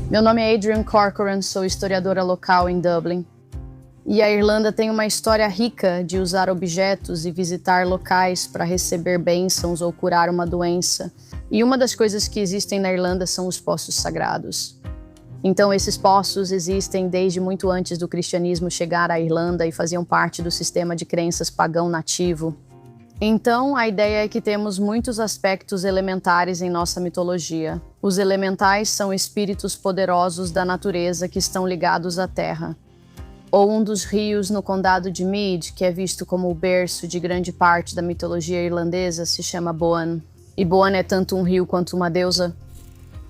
Meu nome é Adrian Corcoran, sou historiadora local em Dublin. E a Irlanda tem uma história rica de usar objetos e visitar locais para receber bênçãos ou curar uma doença. E uma das coisas que existem na Irlanda são os poços sagrados. Então, esses poços existem desde muito antes do cristianismo chegar à Irlanda e faziam parte do sistema de crenças pagão nativo. Então, a ideia é que temos muitos aspectos elementares em nossa mitologia. Os elementais são espíritos poderosos da natureza que estão ligados à terra. Ou um dos rios no condado de Meath, que é visto como o berço de grande parte da mitologia irlandesa, se chama Boann. E Boann é tanto um rio quanto uma deusa.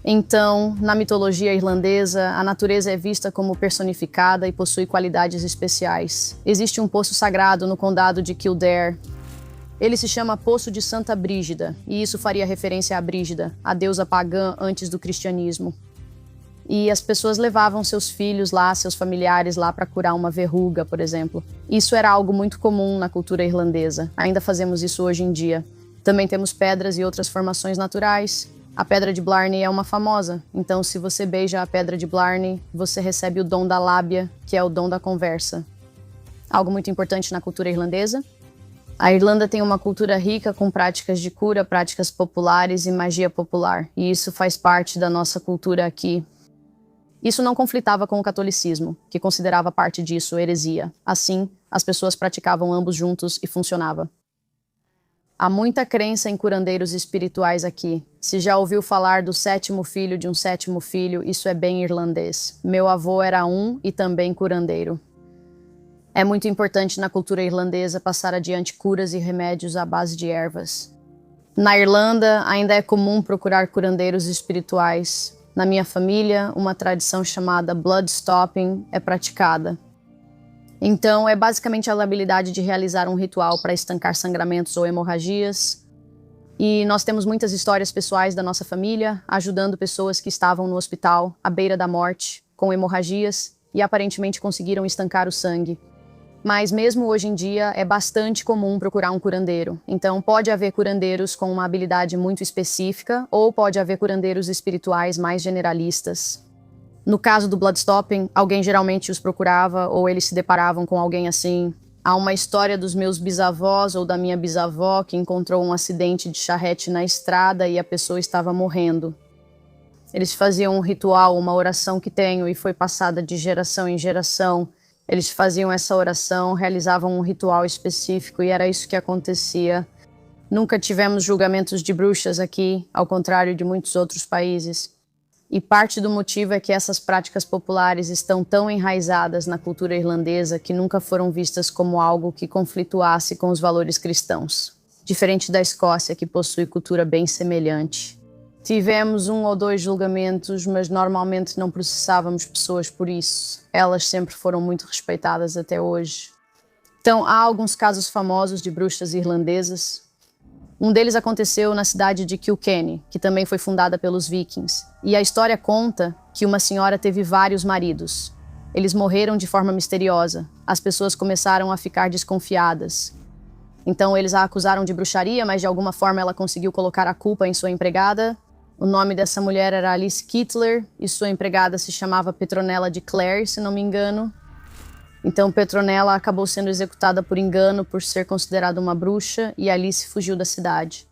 Então, na mitologia irlandesa, a natureza é vista como personificada e possui qualidades especiais. Existe um poço sagrado no condado de Kildare. Ele se chama Poço de Santa Brígida, e isso faria referência a Brígida, a deusa pagã antes do cristianismo. E as pessoas levavam seus filhos lá, seus familiares lá para curar uma verruga, por exemplo. Isso era algo muito comum na cultura irlandesa. Ainda fazemos isso hoje em dia. Também temos pedras e outras formações naturais. A Pedra de Blarney é uma famosa, então se você beija a Pedra de Blarney, você recebe o dom da lábia, que é o dom da conversa. Algo muito importante na cultura irlandesa. A Irlanda tem uma cultura rica com práticas de cura, práticas populares e magia popular, e isso faz parte da nossa cultura aqui. Isso não conflitava com o catolicismo, que considerava parte disso heresia. Assim, as pessoas praticavam ambos juntos e funcionava. Há muita crença em curandeiros espirituais aqui. Se já ouviu falar do sétimo filho de um sétimo filho, isso é bem irlandês. Meu avô era um e também curandeiro. É muito importante na cultura irlandesa passar adiante curas e remédios à base de ervas. Na Irlanda, ainda é comum procurar curandeiros espirituais. Na minha família, uma tradição chamada blood stopping é praticada. Então, é basicamente a habilidade de realizar um ritual para estancar sangramentos ou hemorragias. E nós temos muitas histórias pessoais da nossa família, ajudando pessoas que estavam no hospital, à beira da morte, com hemorragias, e aparentemente conseguiram estancar o sangue. Mas mesmo hoje em dia, é bastante comum procurar um curandeiro. Então, pode haver curandeiros com uma habilidade muito específica, ou pode haver curandeiros espirituais mais generalistas. No caso do bloodstopping, alguém geralmente os procurava, ou eles se deparavam com alguém assim. Há uma história dos meus bisavós ou da minha bisavó que encontrou um acidente de charrete na estrada e a pessoa estava morrendo. Eles faziam um ritual, uma oração que tenho e foi passada de geração em geração. Eles faziam essa oração, realizavam um ritual específico e era isso que acontecia. Nunca tivemos julgamentos de bruxas aqui, ao contrário de muitos outros países. E parte do motivo é que essas práticas populares estão tão enraizadas na cultura irlandesa que nunca foram vistas como algo que conflituasse com os valores cristãos. Diferente da Escócia, que possui cultura bem semelhante. Tivemos 1 ou 2 julgamentos, mas normalmente não processávamos pessoas por isso. Elas sempre foram muito respeitadas até hoje. Então, há alguns casos famosos de bruxas irlandesas. Um deles aconteceu na cidade de Kilkenny, que também foi fundada pelos vikings. E a história conta que uma senhora teve vários maridos. Eles morreram de forma misteriosa. As pessoas começaram a ficar desconfiadas. Então, eles a acusaram de bruxaria, mas de alguma forma ela conseguiu colocar a culpa em sua empregada. O nome dessa mulher era Alice Kittler e sua empregada se chamava Petronella de Clare, se não me engano. Então Petronella acabou sendo executada por engano por ser considerada uma bruxa e Alice fugiu da cidade.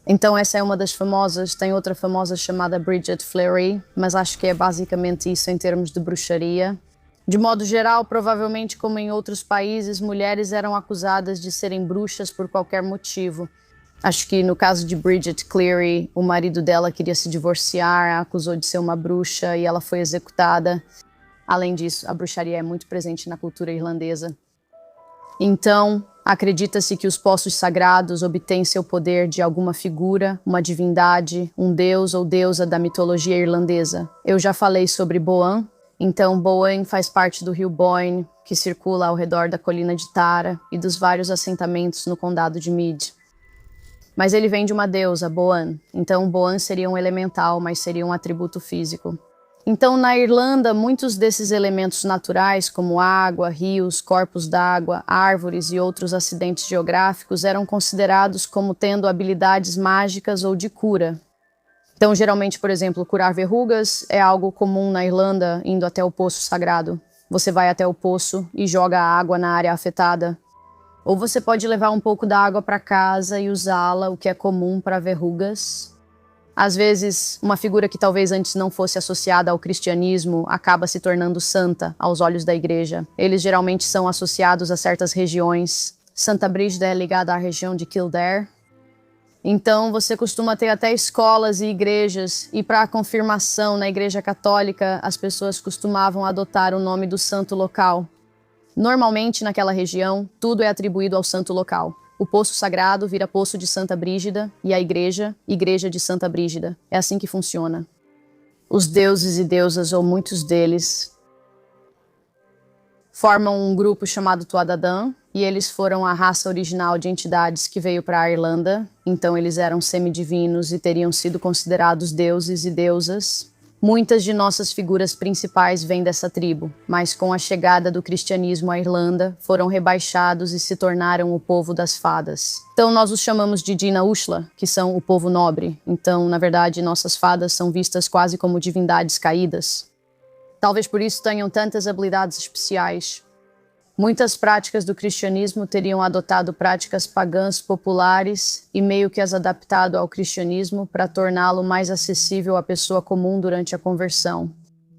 Então essa é uma das famosas, tem outra famosa chamada Bridget Fleury, mas acho que é basicamente isso em termos de bruxaria. De modo geral, provavelmente como em outros países, mulheres eram acusadas de serem bruxas por qualquer motivo. Acho que no caso de Bridget Cleary, o marido dela queria se divorciar, a acusou de ser uma bruxa e ela foi executada. Além disso, a bruxaria é muito presente na cultura irlandesa. Então, acredita-se que os poços sagrados obtêm seu poder de alguma figura, uma divindade, um deus ou deusa da mitologia irlandesa. Eu já falei sobre Boann. Então, Boann faz parte do rio Boyne, que circula ao redor da colina de Tara e dos vários assentamentos no condado de Meath. Mas ele vem de uma deusa, Boann. Então, Boann seria um elemental, mas seria um atributo físico. Então, na Irlanda, muitos desses elementos naturais, como água, rios, corpos d'água, árvores e outros acidentes geográficos, eram considerados como tendo habilidades mágicas ou de cura. Então, geralmente, por exemplo, curar verrugas é algo comum na Irlanda, indo até o poço sagrado. Você vai até o poço e joga água na área afetada. Ou você pode levar um pouco da água para casa e usá-la, o que é comum para verrugas. Às vezes, uma figura que talvez antes não fosse associada ao cristianismo acaba se tornando santa aos olhos da igreja. Eles geralmente são associados a certas regiões. Santa Brígida é ligada à região de Kildare. Então, você costuma ter até escolas e igrejas, e para a confirmação na Igreja Católica, as pessoas costumavam adotar o nome do santo local. Normalmente, naquela região, tudo é atribuído ao santo local. O poço sagrado vira poço de Santa Brígida e a igreja, igreja de Santa Brígida. É assim que funciona. Os deuses e deusas, ou muitos deles, formam um grupo chamado Tuatha e eles foram a raça original de entidades que veio para a Irlanda. Então eles eram semidivinos e teriam sido considerados deuses e deusas. Muitas de nossas figuras principais vêm dessa tribo, mas com a chegada do cristianismo à Irlanda, foram rebaixados e se tornaram o povo das fadas. Então nós os chamamos de Dina Ushla, que são o povo nobre. Então, na verdade, nossas fadas são vistas quase como divindades caídas. Talvez por isso tenham tantas habilidades especiais. Muitas práticas do cristianismo teriam adotado práticas pagãs populares e meio que as adaptado ao cristianismo para torná-lo mais acessível à pessoa comum durante a conversão.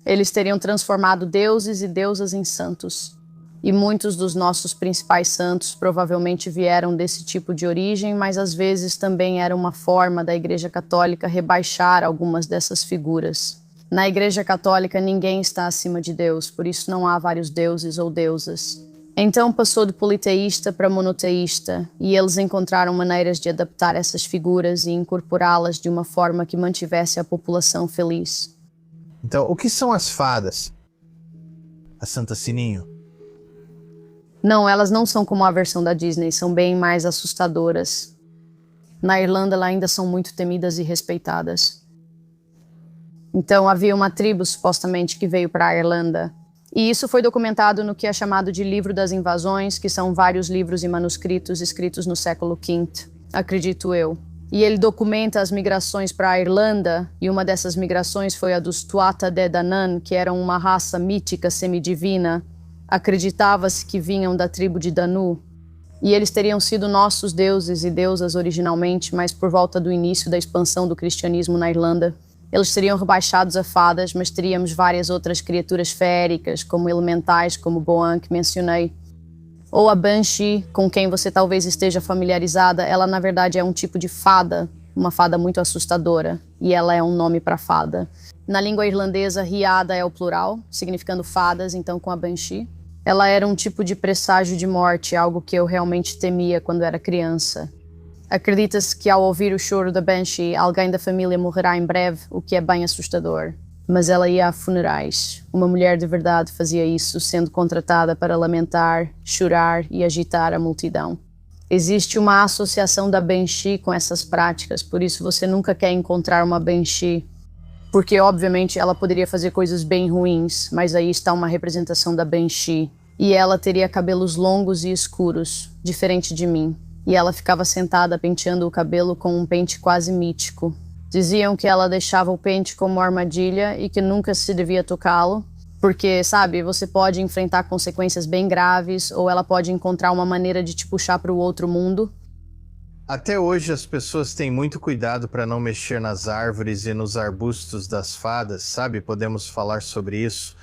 Eles teriam transformado deuses e deusas em santos. E muitos dos nossos principais santos provavelmente vieram desse tipo de origem, mas às vezes também era uma forma da Igreja Católica rebaixar algumas dessas figuras. Na Igreja Católica ninguém está acima de Deus, por isso não há vários deuses ou deusas. Então passou de politeísta para monoteísta, e eles encontraram maneiras de adaptar essas figuras e incorporá-las de uma forma que mantivesse a população feliz. Então, o que são as fadas? A Santa Sininho? Não, elas não são como a versão da Disney, são bem mais assustadoras. Na Irlanda, elas ainda são muito temidas e respeitadas. Então havia uma tribo, supostamente, que veio para a Irlanda. E isso foi documentado no que é chamado de Livro das Invasões, que são vários livros e manuscritos escritos no século V, acredito eu. E ele documenta as migrações para a Irlanda, e uma dessas migrações foi a dos Tuatha Dé Danann, que eram uma raça mítica semidivina. Acreditava-se que vinham da tribo de Danu. E eles teriam sido nossos deuses e deusas originalmente, mas por volta do início da expansão do cristianismo na Irlanda, eles seriam rebaixados a fadas, mas teríamos várias outras criaturas féricas, como elementais, como Boan, que mencionei. Ou a Banshee, com quem você talvez esteja familiarizada, ela na verdade é um tipo de fada, uma fada muito assustadora, e ela é um nome para fada. Na língua irlandesa, riada é o plural, significando fadas, então com a Banshee. Ela era um tipo de presságio de morte, algo que eu realmente temia quando era criança. Acredita-se que ao ouvir o choro da Banshee, alguém da família morrerá em breve, o que é bem assustador. Mas ela ia a funerais. Uma mulher de verdade fazia isso, sendo contratada para lamentar, chorar e agitar a multidão. Existe uma associação da Banshee com essas práticas, por isso você nunca quer encontrar uma Banshee. Porque, obviamente, ela poderia fazer coisas bem ruins, mas aí está uma representação da Banshee. E ela teria cabelos longos e escuros, diferente de mim. E ela ficava sentada penteando o cabelo com um pente quase mítico. Diziam que ela deixava o pente como armadilha e que nunca se devia tocá-lo, porque, sabe, você pode enfrentar consequências bem graves ou ela pode encontrar uma maneira de te puxar para o outro mundo. Até hoje as pessoas têm muito cuidado para não mexer nas árvores e nos arbustos das fadas, sabe? Podemos falar sobre isso.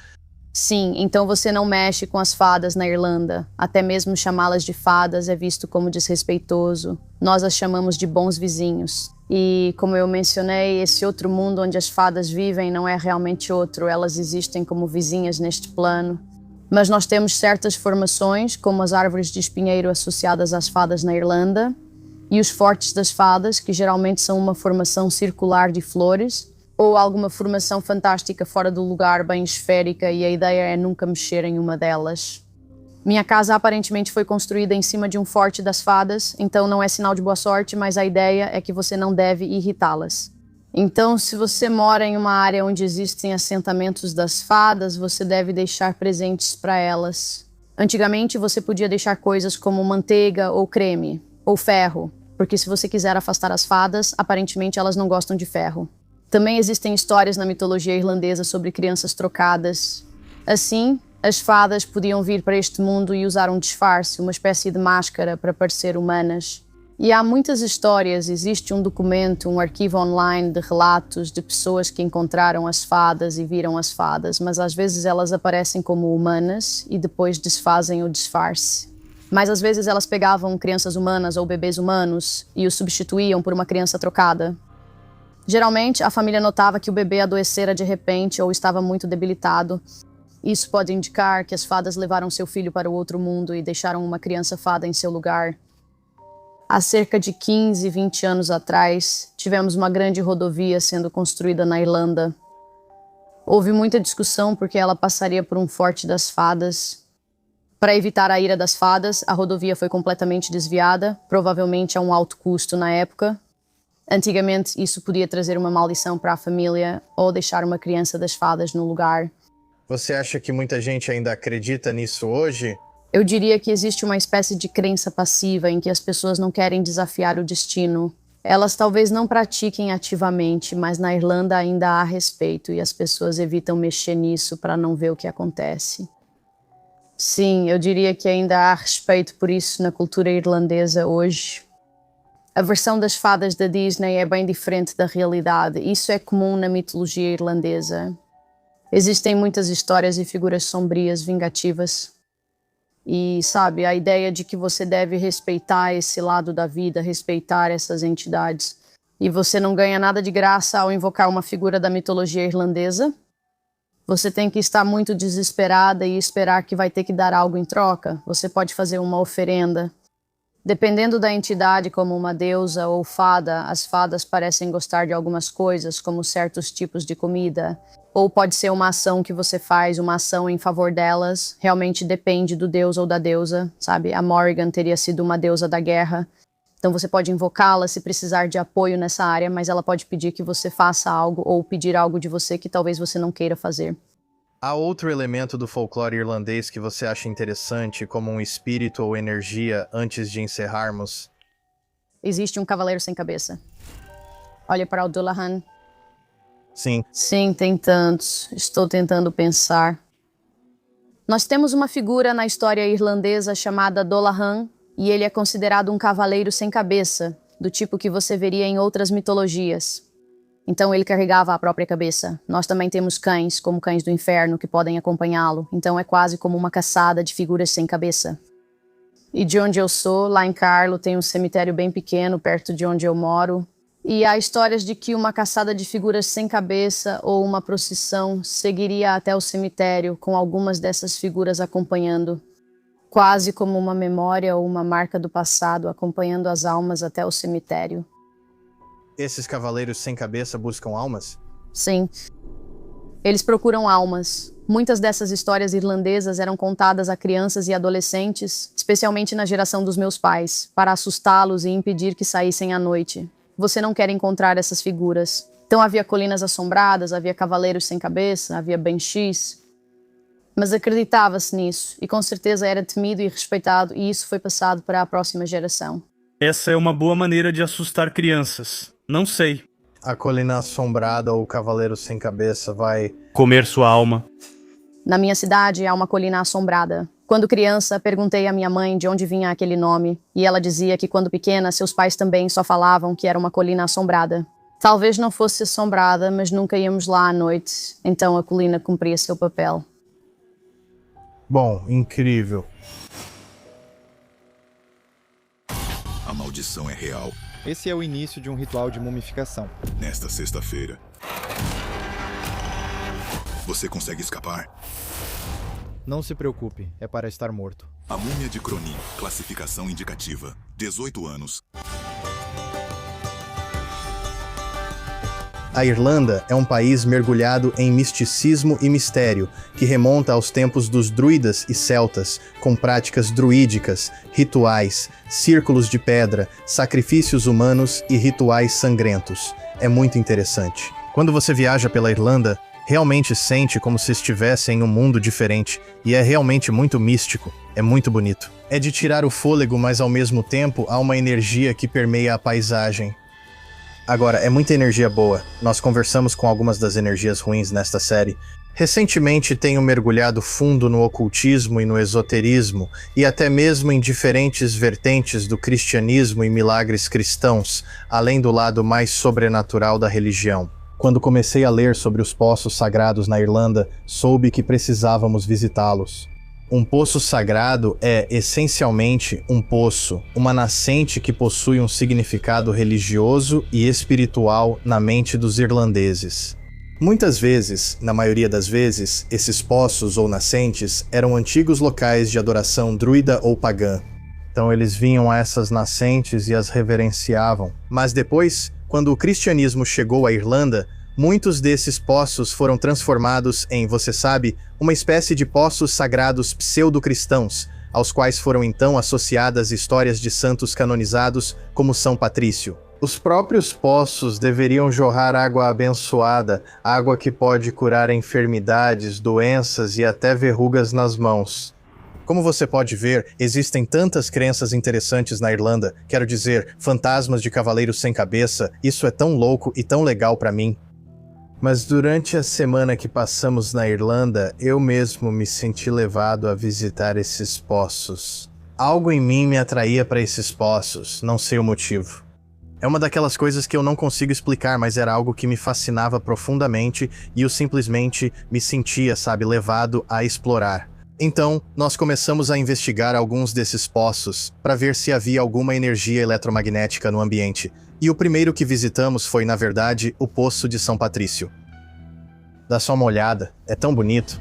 Sim, então você não mexe com as fadas na Irlanda. Até mesmo chamá-las de fadas é visto como desrespeitoso. Nós as chamamos de bons vizinhos. E, como eu mencionei, esse outro mundo onde as fadas vivem não é realmente outro. Elas existem como vizinhas neste plano. Mas nós temos certas formações, como as árvores de espinheiro associadas às fadas na Irlanda, e os fortes das fadas, que geralmente são uma formação circular de flores, ou alguma formação fantástica fora do lugar, bem esférica, e a ideia é nunca mexer em uma delas. Minha casa aparentemente foi construída em cima de um forte das fadas, então não é sinal de boa sorte, mas a ideia é que você não deve irritá-las. Então, se você mora em uma área onde existem assentamentos das fadas, você deve deixar presentes para elas. Antigamente, você podia deixar coisas como manteiga ou creme, ou ferro, porque se você quiser afastar as fadas, aparentemente elas não gostam de ferro. Também existem histórias na mitologia irlandesa sobre crianças trocadas. Assim, as fadas podiam vir para este mundo e usar um disfarce, uma espécie de máscara para parecer humanas. E há muitas histórias, existe um documento, um arquivo online de relatos de pessoas que encontraram as fadas e viram as fadas, mas às vezes elas aparecem como humanas e depois desfazem o disfarce. Mas às vezes elas pegavam crianças humanas ou bebês humanos e os substituíam por uma criança trocada. Geralmente, a família notava que o bebê adoecera de repente ou estava muito debilitado. Isso pode indicar que as fadas levaram seu filho para o outro mundo e deixaram uma criança fada em seu lugar. Há cerca de 15, 20 anos atrás, tivemos uma grande rodovia sendo construída na Irlanda. Houve muita discussão porque ela passaria por um forte das fadas. Para evitar a ira das fadas, a rodovia foi completamente desviada, provavelmente a um alto custo na época. Antigamente, isso podia trazer uma maldição para a família ou deixar uma criança das fadas no lugar. Você acha que muita gente ainda acredita nisso hoje? Eu diria que existe uma espécie de crença passiva em que as pessoas não querem desafiar o destino. Elas talvez não pratiquem ativamente, mas na Irlanda ainda há respeito e as pessoas evitam mexer nisso para não ver o que acontece. Sim, eu diria que ainda há respeito por isso na cultura irlandesa hoje. A versão das fadas da Disney é bem diferente da realidade. Isso é comum na mitologia irlandesa. Existem muitas histórias e figuras sombrias, vingativas. E, sabe, a ideia de que você deve respeitar esse lado da vida, respeitar essas entidades. E você não ganha nada de graça ao invocar uma figura da mitologia irlandesa. Você tem que estar muito desesperada e esperar que vai ter que dar algo em troca. Você pode fazer uma oferenda. Dependendo da entidade, como uma deusa ou fada, as fadas parecem gostar de algumas coisas, como certos tipos de comida. Ou pode ser uma ação que você faz, uma ação em favor delas. Realmente depende do deus ou da deusa, sabe? A Morrigan teria sido uma deusa da guerra. Então você pode invocá-la se precisar de apoio nessa área, mas ela pode pedir que você faça algo ou pedir algo de você que talvez você não queira fazer. Há outro elemento do folclore irlandês que você acha interessante, como um espírito ou energia, antes de encerrarmos? Existe um cavaleiro sem cabeça. Olha para o Dullahan. Sim. Sim, tem tantos. Estou tentando pensar. Nós temos uma figura na história irlandesa chamada Dullahan, e ele é considerado um cavaleiro sem cabeça, do tipo que você veria em outras mitologias. Então ele carregava a própria cabeça. Nós também temos cães, como cães do inferno, que podem acompanhá-lo. Então é quase como uma caçada de figuras sem cabeça. E de onde eu sou, lá em Carlo, tem um cemitério bem pequeno, perto de onde eu moro. E há histórias de que uma caçada de figuras sem cabeça ou uma procissão seguiria até o cemitério, com algumas dessas figuras acompanhando. Quase como uma memória ou uma marca do passado, acompanhando as almas até o cemitério. Esses cavaleiros sem cabeça buscam almas? Sim. Eles procuram almas. Muitas dessas histórias irlandesas eram contadas a crianças e adolescentes, especialmente na geração dos meus pais, para assustá-los e impedir que saíssem à noite. Você não quer encontrar essas figuras. Então havia colinas assombradas, havia cavaleiros sem cabeça, havia banshees. Mas acreditava-se nisso, e com certeza era temido e respeitado, e isso foi passado para a próxima geração. Essa é uma boa maneira de assustar crianças. Não sei. A colina assombrada ou o cavaleiro sem cabeça vai comer sua alma. Na minha cidade há uma colina assombrada. Quando criança, perguntei à minha mãe de onde vinha aquele nome, e ela dizia que quando pequena, seus pais também só falavam que era uma colina assombrada. Talvez não fosse assombrada, mas nunca íamos lá à noite, então a colina cumpria seu papel. Bom, incrível. A maldição é real. Esse é o início de um ritual de mumificação. Nesta sexta-feira, você consegue escapar? Não se preocupe, é para estar morto. A múmia de Cronin, classificação indicativa, 18 anos. A Irlanda é um país mergulhado em misticismo e mistério, que remonta aos tempos dos druidas e celtas, com práticas druídicas, rituais, círculos de pedra, sacrifícios humanos e rituais sangrentos. É muito interessante. Quando você viaja pela Irlanda, realmente sente como se estivesse em um mundo diferente, e é realmente muito místico, é muito bonito. É de tirar o fôlego, mas ao mesmo tempo há uma energia que permeia a paisagem. Agora, é muita energia boa. Nós conversamos com algumas das energias ruins nesta série. Recentemente tenho mergulhado fundo no ocultismo e no esoterismo, e até mesmo em diferentes vertentes do cristianismo e milagres cristãos, além do lado mais sobrenatural da religião. Quando comecei a ler sobre os poços sagrados na Irlanda, soube que precisávamos visitá-los. Um poço sagrado é, essencialmente, um poço, uma nascente que possui um significado religioso e espiritual na mente dos irlandeses. Muitas vezes, na maioria das vezes, esses poços ou nascentes eram antigos locais de adoração druida ou pagã. Então eles vinham a essas nascentes e as reverenciavam. Mas depois, quando o cristianismo chegou à Irlanda, muitos desses poços foram transformados em, você sabe, uma espécie de poços sagrados pseudo-cristãos, aos quais foram então associadas histórias de santos canonizados como São Patrício. Os próprios poços deveriam jorrar água abençoada, água que pode curar enfermidades, doenças e até verrugas nas mãos. Como você pode ver, existem tantas crenças interessantes na Irlanda, quero dizer, fantasmas de cavaleiros sem cabeça, isso é tão louco e tão legal para mim. Mas durante a semana que passamos na Irlanda, eu mesmo me senti levado a visitar esses poços. Algo em mim me atraía para esses poços, não sei o motivo. É uma daquelas coisas que eu não consigo explicar, mas era algo que me fascinava profundamente e eu simplesmente me sentia, levado a explorar. Então, nós começamos a investigar alguns desses poços para ver se havia alguma energia eletromagnética no ambiente. E o primeiro que visitamos foi, na verdade, o Poço de São Patrício. Dá só uma olhada, é tão bonito.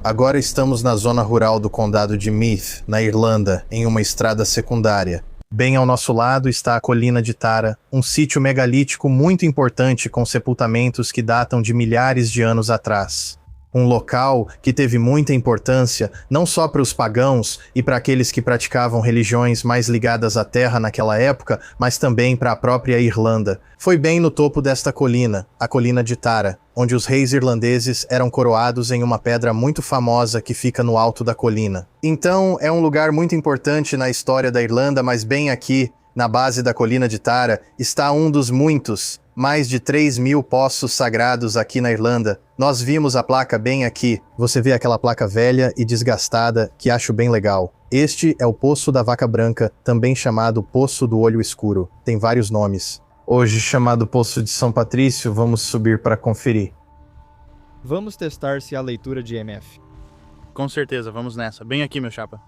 Agora estamos na zona rural do condado de Meath, na Irlanda, em uma estrada secundária. Bem ao nosso lado está a Colina de Tara, um sítio megalítico muito importante com sepultamentos que datam de milhares de anos atrás. Um local que teve muita importância não só para os pagãos e para aqueles que praticavam religiões mais ligadas à terra naquela época, mas também para a própria Irlanda. Foi bem no topo desta colina, a Colina de Tara, onde os reis irlandeses eram coroados em uma pedra muito famosa que fica no alto da colina. Então, é um lugar muito importante na história da Irlanda, mas bem aqui, na base da Colina de Tara, está um dos muitos, mais de 3.000 poços sagrados aqui na Irlanda. Nós vimos a placa bem aqui. Você vê aquela placa velha e desgastada que acho bem legal. Este é o Poço da Vaca Branca, também chamado Poço do Olho Escuro. Tem vários nomes. Hoje chamado Poço de São Patrício, vamos subir para conferir. Vamos testar se há leitura de EMF. Com certeza, vamos nessa. Bem aqui, meu chapa.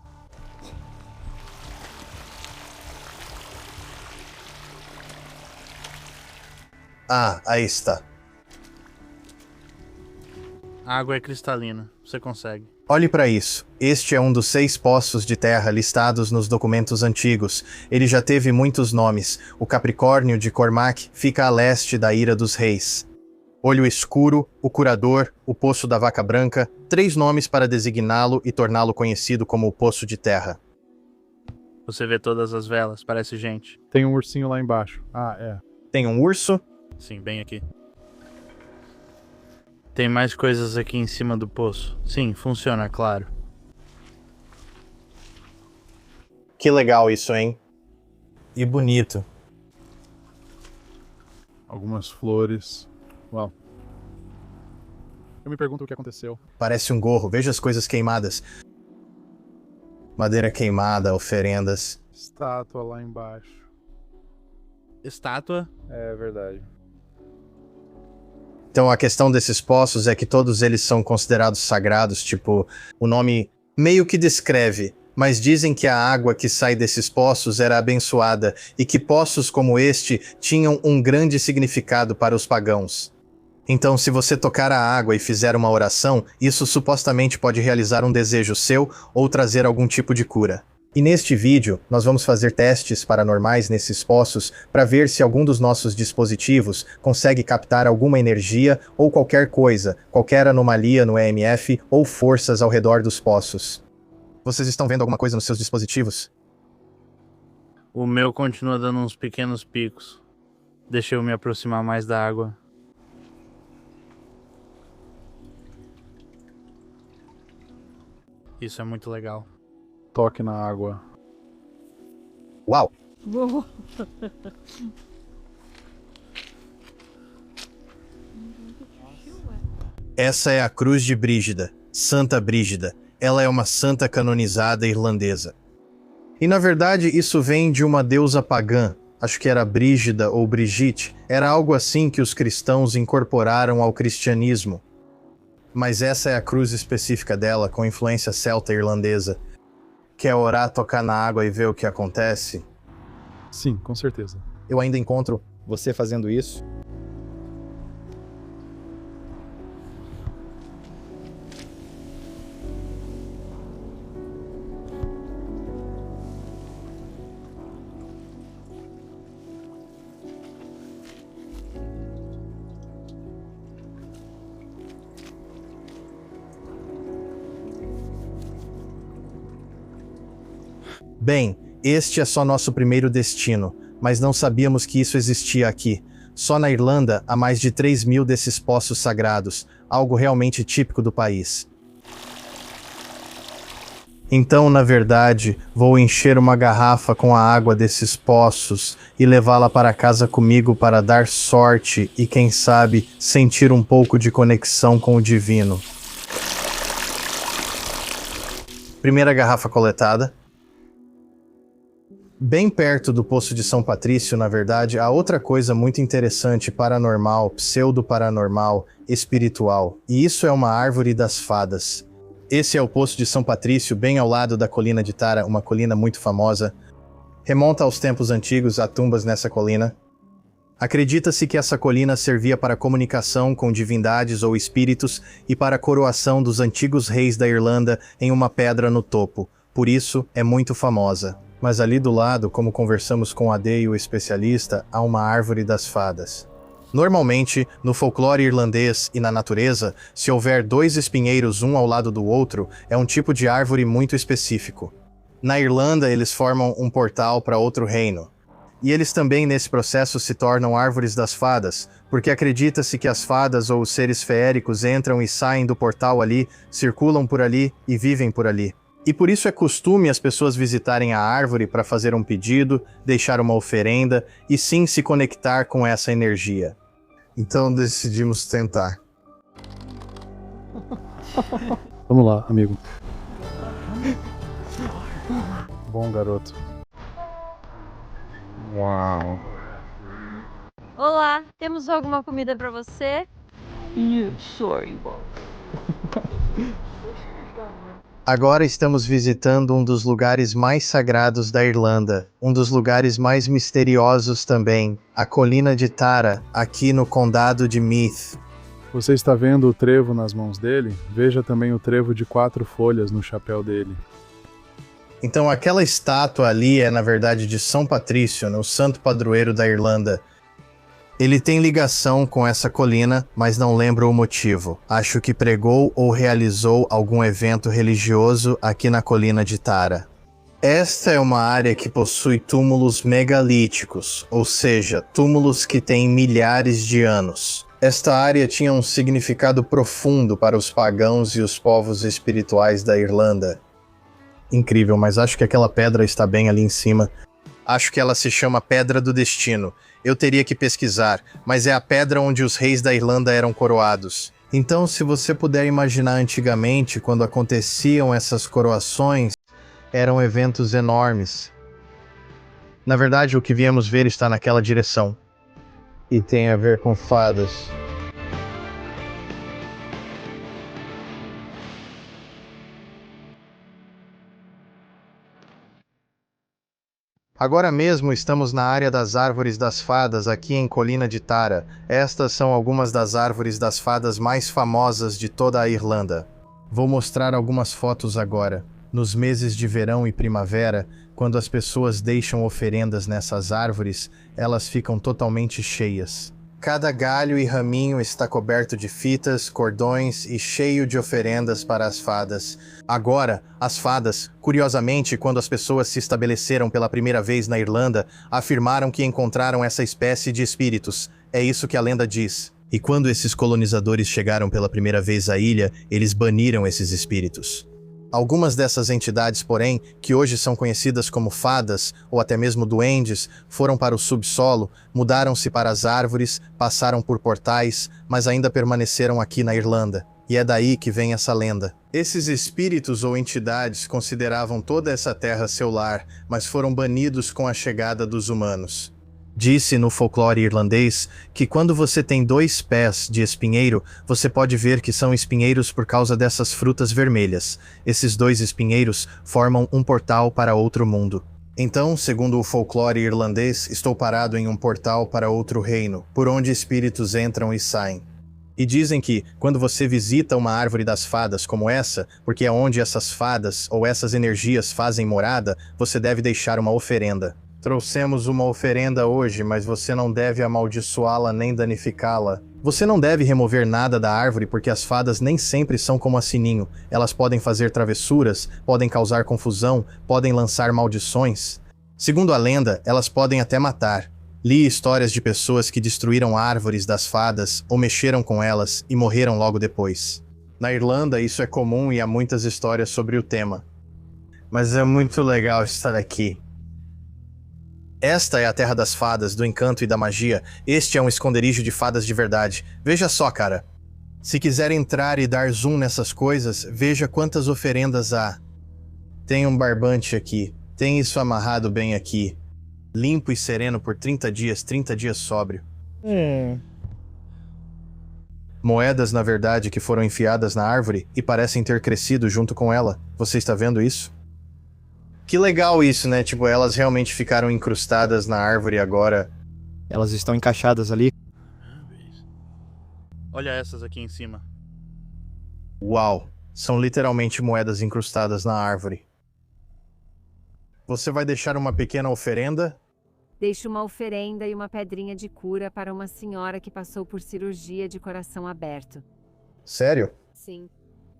Ah, aí está. A água é cristalina, você consegue. Olhe para isso. Este é um dos 6 poços de terra listados nos documentos antigos. Ele já teve muitos nomes. O Capricórnio de Cormac fica a leste da Ira dos Reis. Olho Escuro, o Curador, o Poço da Vaca Branca, 3 nomes para designá-lo e torná-lo conhecido como o Poço de Terra. Você vê todas as velas, parece gente. Tem um ursinho lá embaixo. Ah, é. Tem um urso. Sim, bem aqui. Tem mais coisas aqui em cima do poço. Sim, funciona, claro. Que legal isso, hein? E bonito. Algumas flores. Uau. Eu me pergunto o que aconteceu. Parece um gorro. Veja as coisas queimadas. Madeira queimada, oferendas. Estátua lá embaixo. Estátua? É verdade. Então a questão desses poços é que todos eles são considerados sagrados, tipo, o nome meio que descreve, mas dizem que a água que sai desses poços era abençoada e que poços como este tinham um grande significado para os pagãos. Então, se você tocar a água e fizer uma oração, isso supostamente pode realizar um desejo seu ou trazer algum tipo de cura. E neste vídeo, nós vamos fazer testes paranormais nesses poços para ver se algum dos nossos dispositivos consegue captar alguma energia ou qualquer coisa, qualquer anomalia no EMF ou forças ao redor dos poços. Vocês estão vendo alguma coisa nos seus dispositivos? O meu continua dando uns pequenos picos. Deixa eu me aproximar mais da água. Isso é muito legal. Toque na água. Uau! Essa é a cruz de Brígida, Santa Brígida. Ela é uma santa canonizada irlandesa. E na verdade isso vem de uma deusa pagã, acho que era Brígida ou Brigitte, era algo assim que os cristãos incorporaram ao cristianismo. Mas essa é a cruz específica dela, com influência celta irlandesa. Quer orar, tocar na água e ver o que acontece? Sim, com certeza. Eu ainda encontro Você fazendo isso? Bem, este é só nosso primeiro destino, mas não sabíamos que isso existia aqui. Só na Irlanda há mais de 3.000 desses poços sagrados, algo realmente típico do país. Então, na verdade, vou encher uma garrafa com a água desses poços e levá-la para casa comigo para dar sorte e, quem sabe, sentir um pouco de conexão com o divino. Primeira garrafa coletada. Bem perto do Poço de São Patrício, na verdade, há outra coisa muito interessante, paranormal, pseudo-paranormal, espiritual. E isso é uma árvore das fadas. Esse é o Poço de São Patrício, bem ao lado da colina de Tara, uma colina muito famosa. Remonta aos tempos antigos, há tumbas nessa colina. Acredita-se que essa colina servia para comunicação com divindades ou espíritos e para a coroação dos antigos reis da Irlanda em uma pedra no topo. Por isso, é muito famosa. Mas ali do lado, como conversamos com a Dei, o especialista, há uma árvore das fadas. Normalmente, no folclore irlandês e na natureza, se houver dois espinheiros um ao lado do outro, é um tipo de árvore muito específico. Na Irlanda, eles formam um portal para outro reino. E eles também, nesse processo, se tornam árvores das fadas, porque acredita-se que as fadas ou os seres feéricos entram e saem do portal ali, circulam por ali e vivem por ali. E por isso é costume as pessoas visitarem a árvore para fazer um pedido, deixar uma oferenda e sim se conectar com essa energia. Então decidimos tentar. Vamos lá, amigo. Bom, garoto. Uau. Olá, temos alguma comida pra você? Agora estamos visitando um dos lugares mais sagrados da Irlanda, um dos lugares mais misteriosos também, a colina de Tara, aqui no condado de Meath. Você está vendo o trevo nas mãos dele? Veja também o trevo de 4 folhas no chapéu dele. Então aquela estátua ali é na verdade de São Patrício, o santo padroeiro da Irlanda. Ele tem ligação com essa colina, mas não lembro o motivo. Acho que pregou ou realizou algum evento religioso aqui na colina de Tara. Esta é uma área que possui túmulos megalíticos, ou seja, túmulos que têm milhares de anos. Esta área tinha um significado profundo para os pagãos e os povos espirituais da Irlanda. Incrível, mas acho que aquela pedra está bem ali em cima. Acho que ela se chama Pedra do Destino. Eu teria que pesquisar, mas é a pedra onde os reis da Irlanda eram coroados. Então, se você puder imaginar antigamente, quando aconteciam essas coroações, eram eventos enormes. Na verdade, o que viemos ver está naquela direção. E tem a ver com fadas. Agora mesmo estamos na área das árvores das fadas aqui em Colina de Tara. Estas são algumas das árvores das fadas mais famosas de toda a Irlanda. Vou mostrar algumas fotos agora. Nos meses de verão e primavera, quando as pessoas deixam oferendas nessas árvores, elas ficam totalmente cheias. Cada galho e raminho está coberto de fitas, cordões e cheio de oferendas para as fadas. Agora, as fadas, curiosamente, quando as pessoas se estabeleceram pela primeira vez na Irlanda, afirmaram que encontraram essa espécie de espíritos. É isso que a lenda diz. E quando esses colonizadores chegaram pela primeira vez à ilha, eles baniram esses espíritos. Algumas dessas entidades, porém, que hoje são conhecidas como fadas ou até mesmo duendes, foram para o subsolo, mudaram-se para as árvores, passaram por portais, mas ainda permaneceram aqui na Irlanda. E é daí que vem essa lenda. Esses espíritos ou entidades consideravam toda essa terra seu lar, mas foram banidos com a chegada dos humanos. Disse no folclore irlandês que quando você tem 2 pés de espinheiro, você pode ver que são espinheiros por causa dessas frutas vermelhas. Esses 2 espinheiros formam um portal para outro mundo. Então, segundo o folclore irlandês, estou parado em um portal para outro reino, por onde espíritos entram e saem. E dizem que, quando você visita uma árvore das fadas como essa, porque é onde essas fadas ou essas energias fazem morada, você deve deixar uma oferenda. Trouxemos uma oferenda hoje, mas você não deve amaldiçoá-la nem danificá-la. Você não deve remover nada da árvore porque as fadas nem sempre são como a Sininho. Elas podem fazer travessuras, podem causar confusão, podem lançar maldições. Segundo a lenda, elas podem até matar. Li histórias de pessoas que destruíram árvores das fadas ou mexeram com elas e morreram logo depois. Na Irlanda isso é comum e há muitas histórias sobre o tema. Mas é muito legal estar aqui. Esta é a terra das fadas, do encanto e da magia. Este é um esconderijo de fadas de verdade. Veja só, cara. Se quiser entrar e dar zoom nessas coisas, veja quantas oferendas há. Tem um barbante aqui. Tem isso amarrado bem aqui. Limpo e sereno por 30 dias sóbrio. Moedas, na verdade, que foram enfiadas na árvore e parecem ter crescido junto com ela. Você está vendo isso? Que legal isso, né? Tipo, elas realmente ficaram incrustadas na árvore agora. Elas estão encaixadas ali. Olha essas aqui em cima. Uau! São literalmente moedas incrustadas na árvore. Você vai deixar uma pequena oferenda? Deixo uma oferenda e uma pedrinha de cura para uma senhora que passou por cirurgia de coração aberto. Sério? Sim.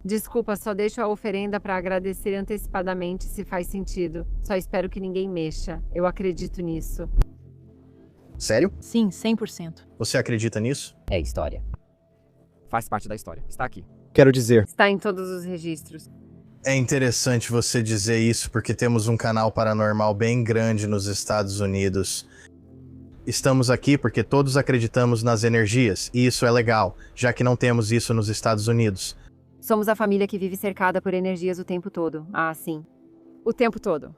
Desculpa, só deixo a oferenda para agradecer antecipadamente se faz sentido. Só espero que ninguém mexa. Eu acredito nisso. Sério? Sim, 100%. Você acredita nisso? É história. Faz parte da história. Está aqui. Quero dizer, Está em todos os registros. É interessante você dizer isso porque temos um canal paranormal bem grande nos Estados Unidos. Estamos aqui porque todos acreditamos nas energias, e isso é legal, já que não temos isso nos Estados Unidos. Somos a família que vive cercada por energias o tempo todo. Ah, sim. O tempo todo.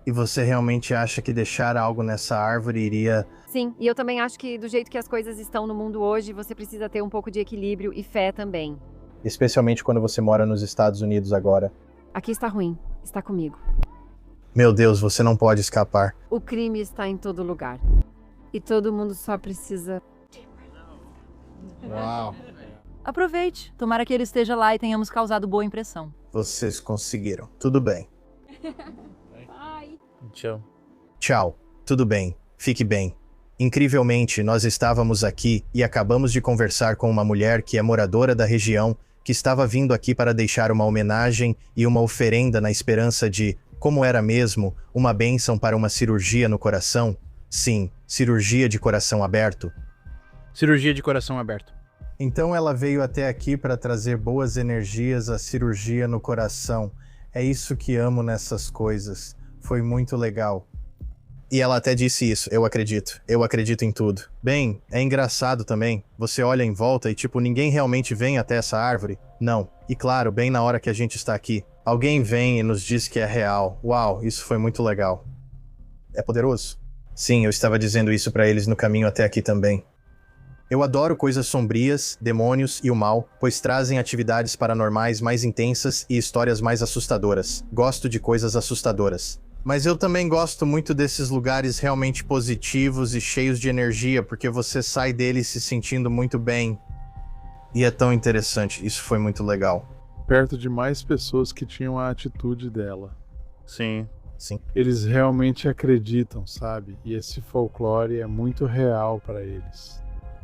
E você realmente acha que deixar algo nessa árvore iria... Sim, e eu também acho que do jeito que as coisas estão no mundo hoje, você precisa ter um pouco de equilíbrio e fé também. Especialmente quando você mora nos Estados Unidos agora. Aqui está ruim. Está comigo. Meu Deus, você não pode escapar. O crime está em todo lugar. E todo mundo só precisa... Uau. Aproveite. Tomara que ele esteja lá e tenhamos causado boa impressão. Vocês conseguiram. Tudo bem. Tchau. Tchau. Tudo bem. Fique bem. Incrivelmente, nós estávamos aqui e acabamos de conversar com uma mulher que é moradora da região, que estava vindo aqui para deixar uma homenagem e uma oferenda na esperança de, como era mesmo, uma bênção para uma cirurgia no coração. Sim, cirurgia de coração aberto. Cirurgia de coração aberto. Então ela veio até aqui para trazer boas energias à cirurgia no coração. É isso que amo nessas coisas. Foi muito legal. E ela até disse isso, eu acredito. Eu acredito em tudo. Bem, é engraçado também. Você olha em volta e tipo, ninguém realmente vem até essa árvore? Não. E claro, bem na hora que a gente está aqui. Alguém vem e nos diz que é real. Uau, isso foi muito legal. É poderoso? Sim, eu estava dizendo isso para eles no caminho até aqui também. Eu adoro coisas sombrias, demônios e o mal, pois trazem atividades paranormais mais intensas e histórias mais assustadoras. Gosto de coisas assustadoras. Mas eu também gosto muito desses lugares realmente positivos e cheios de energia, porque você sai deles se sentindo muito bem. E é tão interessante, isso foi muito legal. Perto de mais pessoas que tinham a atitude dela. Sim. Sim. Eles realmente acreditam, sabe? E esse folclore é muito real para eles.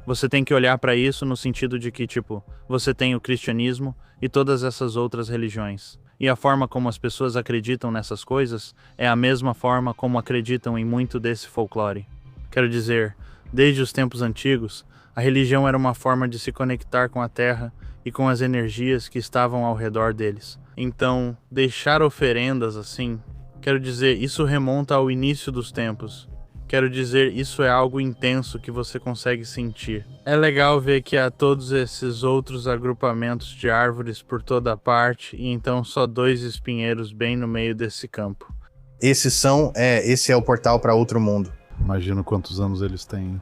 Você tem que olhar para isso no sentido de que, tipo, você tem o cristianismo e todas essas outras religiões. E a forma como as pessoas acreditam nessas coisas é a mesma forma como acreditam em muito desse folclore. Quero dizer, desde os tempos antigos, a religião era uma forma de se conectar com a terra e com as energias que estavam ao redor deles. Então, deixar oferendas assim, quero dizer, isso remonta ao início dos tempos. Quero dizer, isso é algo intenso que você consegue sentir. É legal ver que há todos esses outros agrupamentos de árvores por toda parte e então só 2 espinheiros bem no meio desse campo. Esse é o portal para outro mundo. Imagino quantos anos eles têm.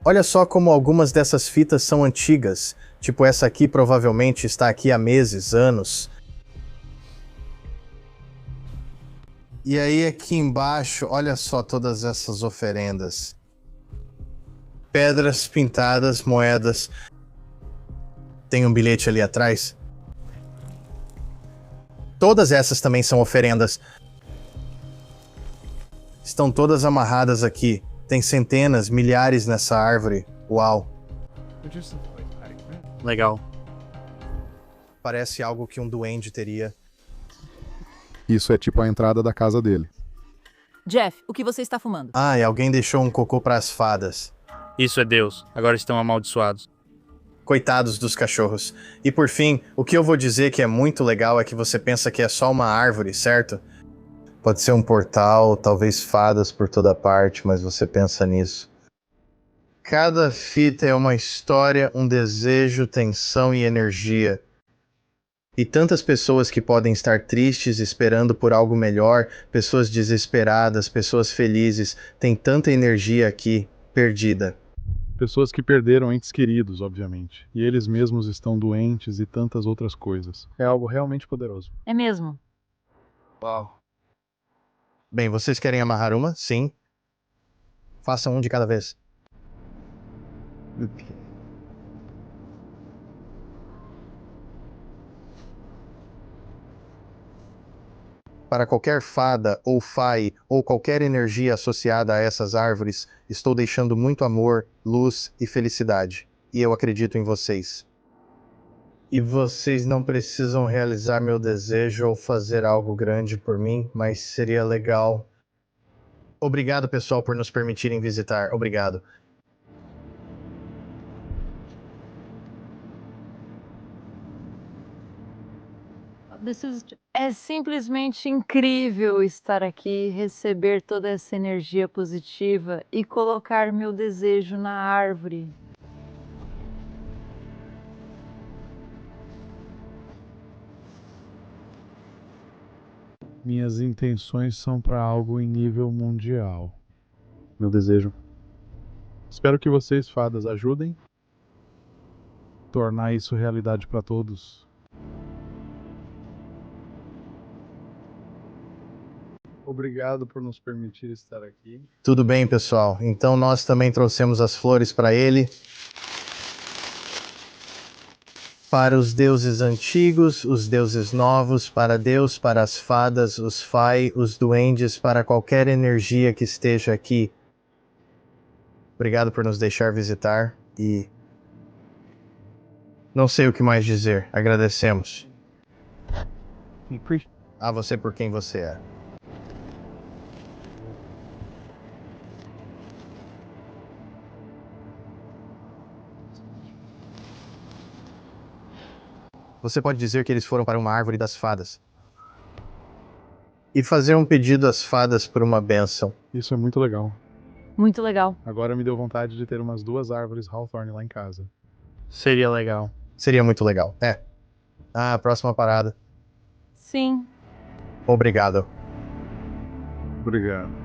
Olha só como algumas dessas fitas são antigas. Tipo, essa aqui provavelmente está aqui há meses, anos. E aí aqui embaixo, olha só todas essas oferendas. Pedras pintadas, moedas. Tem um bilhete ali atrás. Todas essas também são oferendas. Estão todas amarradas aqui. Tem centenas, milhares nessa árvore. Uau. Legal. Parece algo que um duende teria. Isso é tipo a entrada da casa dele. Jeff, o que você está fumando? Ah, e alguém deixou um cocô para as fadas. Isso é Deus. Agora estão amaldiçoados. Coitados dos cachorros. E por fim, o que eu vou dizer que é muito legal é que você pensa que é só uma árvore, certo? Pode ser um portal, talvez fadas por toda parte, mas você pensa nisso. Cada fita é uma história, um desejo, tensão e energia. E tantas pessoas que podem estar tristes, esperando por algo melhor, pessoas desesperadas, pessoas felizes. Tem tanta energia aqui, perdida. Pessoas que perderam entes queridos, obviamente. E eles mesmos estão doentes e tantas outras coisas. É algo realmente poderoso. É mesmo. Uau. Bem, vocês querem amarrar uma? Sim. Façam um de cada vez. Para qualquer fada ou fai ou qualquer energia associada a essas árvores, estou deixando muito amor, luz e felicidade. E eu acredito em vocês. E vocês não precisam realizar meu desejo ou fazer algo grande por mim, mas seria legal. Obrigado, pessoal, por nos permitirem visitar. Obrigado. É simplesmente incrível estar aqui, receber toda essa energia positiva e colocar meu desejo na árvore. Minhas intenções são para algo em nível mundial. Meu desejo. Espero que vocês, fadas, ajudem a tornar isso realidade para todos. Obrigado por nos permitir estar aqui. Tudo bem, pessoal. Então nós também trouxemos as flores para ele. Para os deuses antigos, os deuses novos, para Deus, para as fadas, os fai, os duendes, para qualquer energia que esteja aqui. Obrigado por nos deixar visitar e... não sei o que mais dizer. Agradecemos. A você por quem você é. Você pode dizer que eles foram para uma árvore das fadas. E fazer um pedido às fadas por uma bênção. Isso é muito legal. Muito legal. Agora me deu vontade de ter umas 2 árvores Hawthorne lá em casa. Seria legal. Seria muito legal. É. Ah, próxima parada. Sim. Obrigado. Obrigado.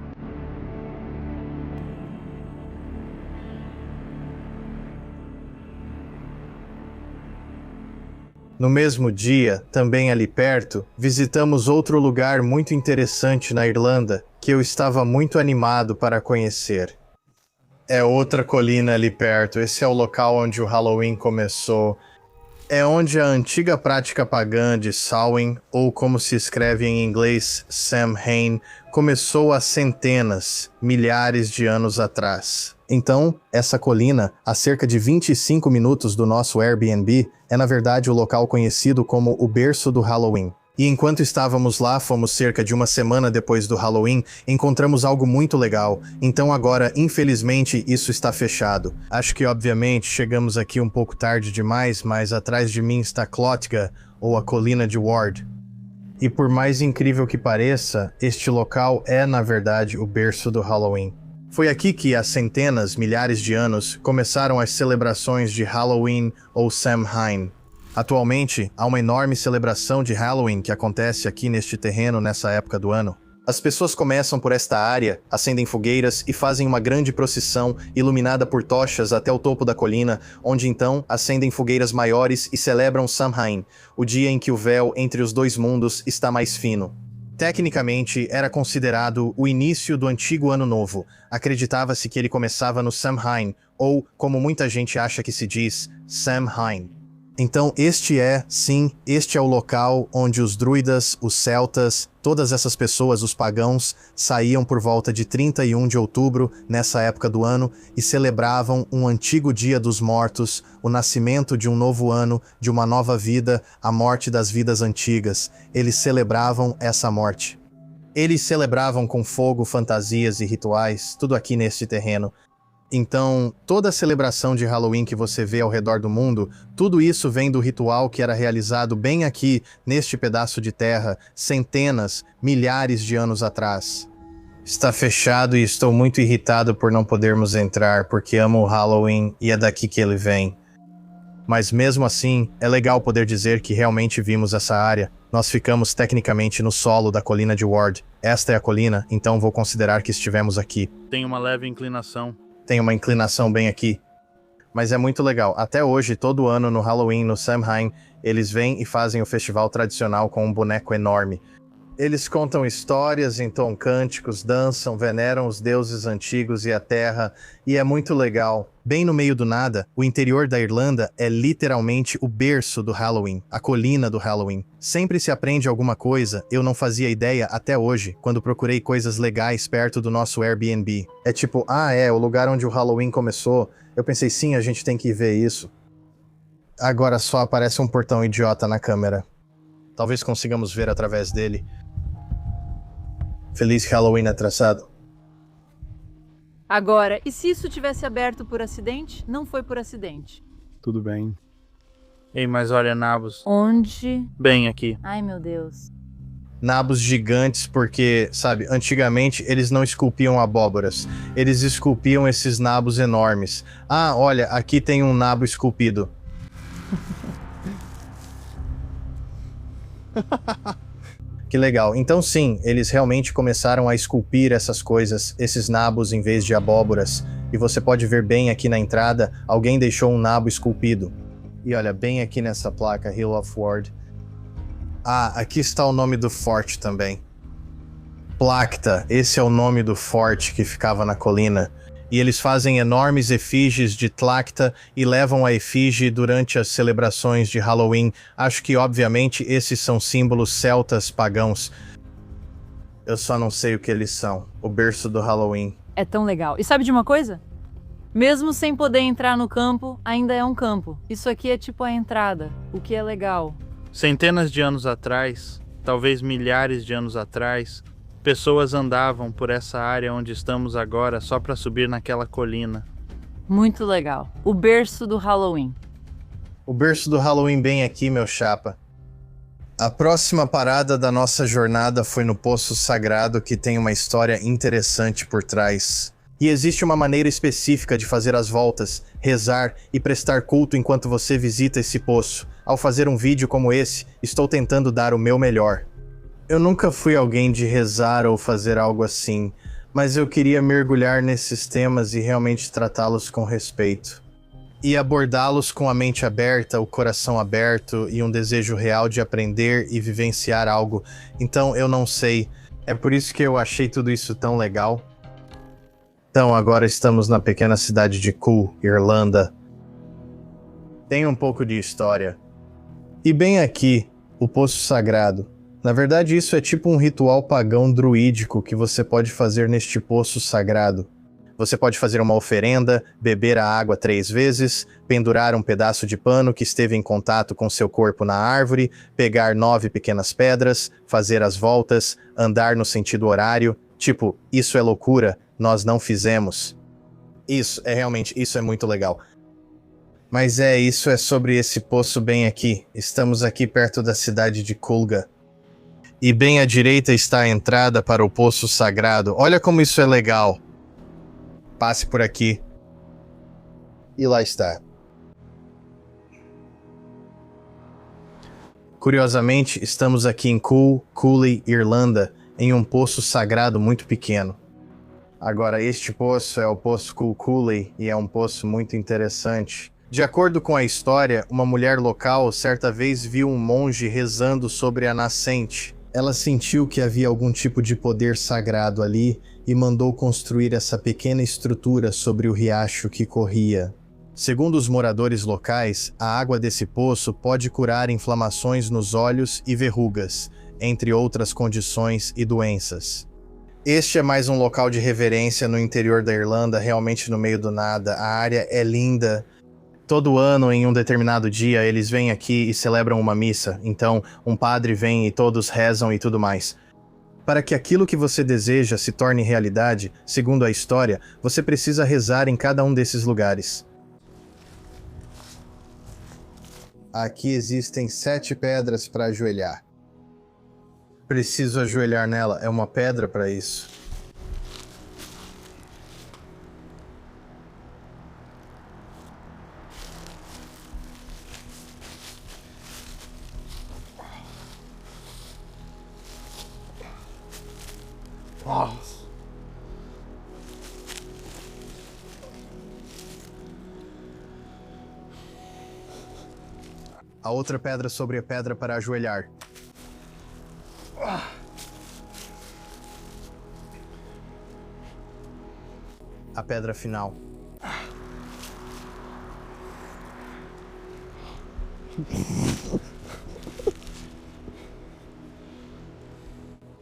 No mesmo dia, também ali perto, visitamos outro lugar muito interessante na Irlanda, que eu estava muito animado para conhecer. É outra colina ali perto, esse é o local onde o Halloween começou. É onde a antiga prática pagã de Samhain, ou como se escreve em inglês, Samhain, começou há centenas, milhares de anos atrás. Então, essa colina, a cerca de 25 minutos do nosso Airbnb, é na verdade o local conhecido como o berço do Halloween. E enquanto estávamos lá, fomos cerca de uma semana depois do Halloween, encontramos algo muito legal. Então agora, infelizmente, isso está fechado. Acho que, obviamente, chegamos aqui um pouco tarde demais, mas atrás de mim está Clotga, ou a Colina de Ward. E por mais incrível que pareça, este local é, na verdade, o berço do Halloween. Foi aqui que, há centenas, milhares de anos, começaram as celebrações de Halloween ou Samhain. Atualmente, há uma enorme celebração de Halloween que acontece aqui neste terreno nessa época do ano. As pessoas começam por esta área, acendem fogueiras e fazem uma grande procissão iluminada por tochas até o topo da colina, onde então acendem fogueiras maiores e celebram Samhain, o dia em que o véu entre os dois mundos está mais fino. Tecnicamente, era considerado o início do antigo Ano Novo. Acreditava-se que ele começava no Samhain, ou, como muita gente acha que se diz, Samhain. Então este é o local onde os druidas, os celtas, todas essas pessoas, os pagãos, saíam por volta de 31 de outubro, nessa época do ano, e celebravam um antigo dia dos mortos, o nascimento de um novo ano, de uma nova vida, a morte das vidas antigas. Eles celebravam essa morte. Eles celebravam com fogo, fantasias e rituais, tudo aqui neste terreno. Então, toda a celebração de Halloween que você vê ao redor do mundo, tudo isso vem do ritual que era realizado bem aqui, neste pedaço de terra, centenas, milhares de anos atrás. Está fechado e estou muito irritado por não podermos entrar, porque amo o Halloween e é daqui que ele vem. Mas mesmo assim, é legal poder dizer que realmente vimos essa área. Nós ficamos tecnicamente no solo da colina de Ward. Esta é a colina, então vou considerar que estivemos aqui. Tem uma leve inclinação. Tem uma inclinação bem aqui. Mas é muito legal. Até hoje, todo ano no Halloween, no Samhain, eles vêm e fazem o festival tradicional com um boneco enorme. Eles contam histórias, entoam cânticos, dançam, veneram os deuses antigos e a terra, e é muito legal. Bem no meio do nada, o interior da Irlanda é literalmente o berço do Halloween, a colina do Halloween. Sempre se aprende alguma coisa, eu não fazia ideia até hoje, quando procurei coisas legais perto do nosso Airbnb. É tipo, o lugar onde o Halloween começou. Eu pensei, sim, a gente tem que ver isso. Agora só aparece um portão idiota na câmera. Talvez consigamos ver através dele. Feliz Halloween atrasado. Agora, e se isso tivesse aberto por acidente? Não foi por acidente. Tudo bem. Ei, mas olha, nabos. Onde? Bem aqui. Ai, meu Deus. Nabos gigantes porque, sabe, antigamente eles não esculpiam abóboras. Eles esculpiam esses nabos enormes. Ah, olha, aqui tem um nabo esculpido. Que legal. Então sim, eles realmente começaram a esculpir essas coisas, esses nabos em vez de abóboras. E você pode ver bem aqui na entrada, alguém deixou um nabo esculpido. E olha, bem aqui nessa placa, Hill of Ward. Ah, aqui está o nome do forte também. Placta, esse é o nome do forte que ficava na colina. E eles fazem enormes efígies de Tlacta e levam a efígie durante as celebrações de Halloween. Acho que, obviamente, esses são símbolos celtas pagãos. Eu só não sei o que eles são. O berço do Halloween. É tão legal. E sabe de uma coisa? Mesmo sem poder entrar no campo, ainda é um campo. Isso aqui é tipo a entrada, o que é legal. Centenas de anos atrás, talvez milhares de anos atrás, pessoas andavam por essa área onde estamos agora só para subir naquela colina. Muito legal. O berço do Halloween. O berço do Halloween bem aqui, meu chapa. A próxima parada da nossa jornada foi no Poço Sagrado, que tem uma história interessante por trás. E existe uma maneira específica de fazer as voltas, rezar e prestar culto enquanto você visita esse poço. Ao fazer um vídeo como esse, estou tentando dar o meu melhor. Eu nunca fui alguém de rezar ou fazer algo assim, mas eu queria mergulhar nesses temas e realmente tratá-los com respeito. E abordá-los com a mente aberta, o coração aberto e um desejo real de aprender e vivenciar algo. Então eu não sei, é por isso que eu achei tudo isso tão legal. Então agora estamos na pequena cidade de Cool, Irlanda. Tem um pouco de história. E bem aqui, o Poço Sagrado. Na verdade, isso é tipo um ritual pagão druídico que você pode fazer neste poço sagrado. Você pode fazer uma oferenda, beber a água 3 vezes, pendurar um pedaço de pano que esteve em contato com seu corpo na árvore, pegar 9 pequenas pedras, fazer as voltas, andar no sentido horário. Tipo, isso é loucura, nós não fizemos. Isso é muito legal. Mas isso é sobre esse poço bem aqui. Estamos aqui perto da cidade de Culga. E bem à direita está a entrada para o Poço Sagrado. Olha como isso é legal. Passe por aqui. E lá está. Curiosamente, estamos aqui em Cooley, Irlanda, em um poço sagrado muito pequeno. Agora, este poço é o Poço Cooley e é um poço muito interessante. De acordo com a história, uma mulher local certa vez viu um monge rezando sobre a nascente. Ela sentiu que havia algum tipo de poder sagrado ali e mandou construir essa pequena estrutura sobre o riacho que corria. Segundo os moradores locais, a água desse poço pode curar inflamações nos olhos e verrugas, entre outras condições e doenças. Este é mais um local de reverência no interior da Irlanda, realmente no meio do nada. A área é linda. Todo ano, em um determinado dia, eles vêm aqui e celebram uma missa. Então, um padre vem e todos rezam e tudo mais. Para que aquilo que você deseja se torne realidade, segundo a história, você precisa rezar em cada um desses lugares. Aqui existem 7 pedras para ajoelhar. Preciso ajoelhar nela, é uma pedra para isso. A outra pedra sobre a pedra para ajoelhar. A pedra final.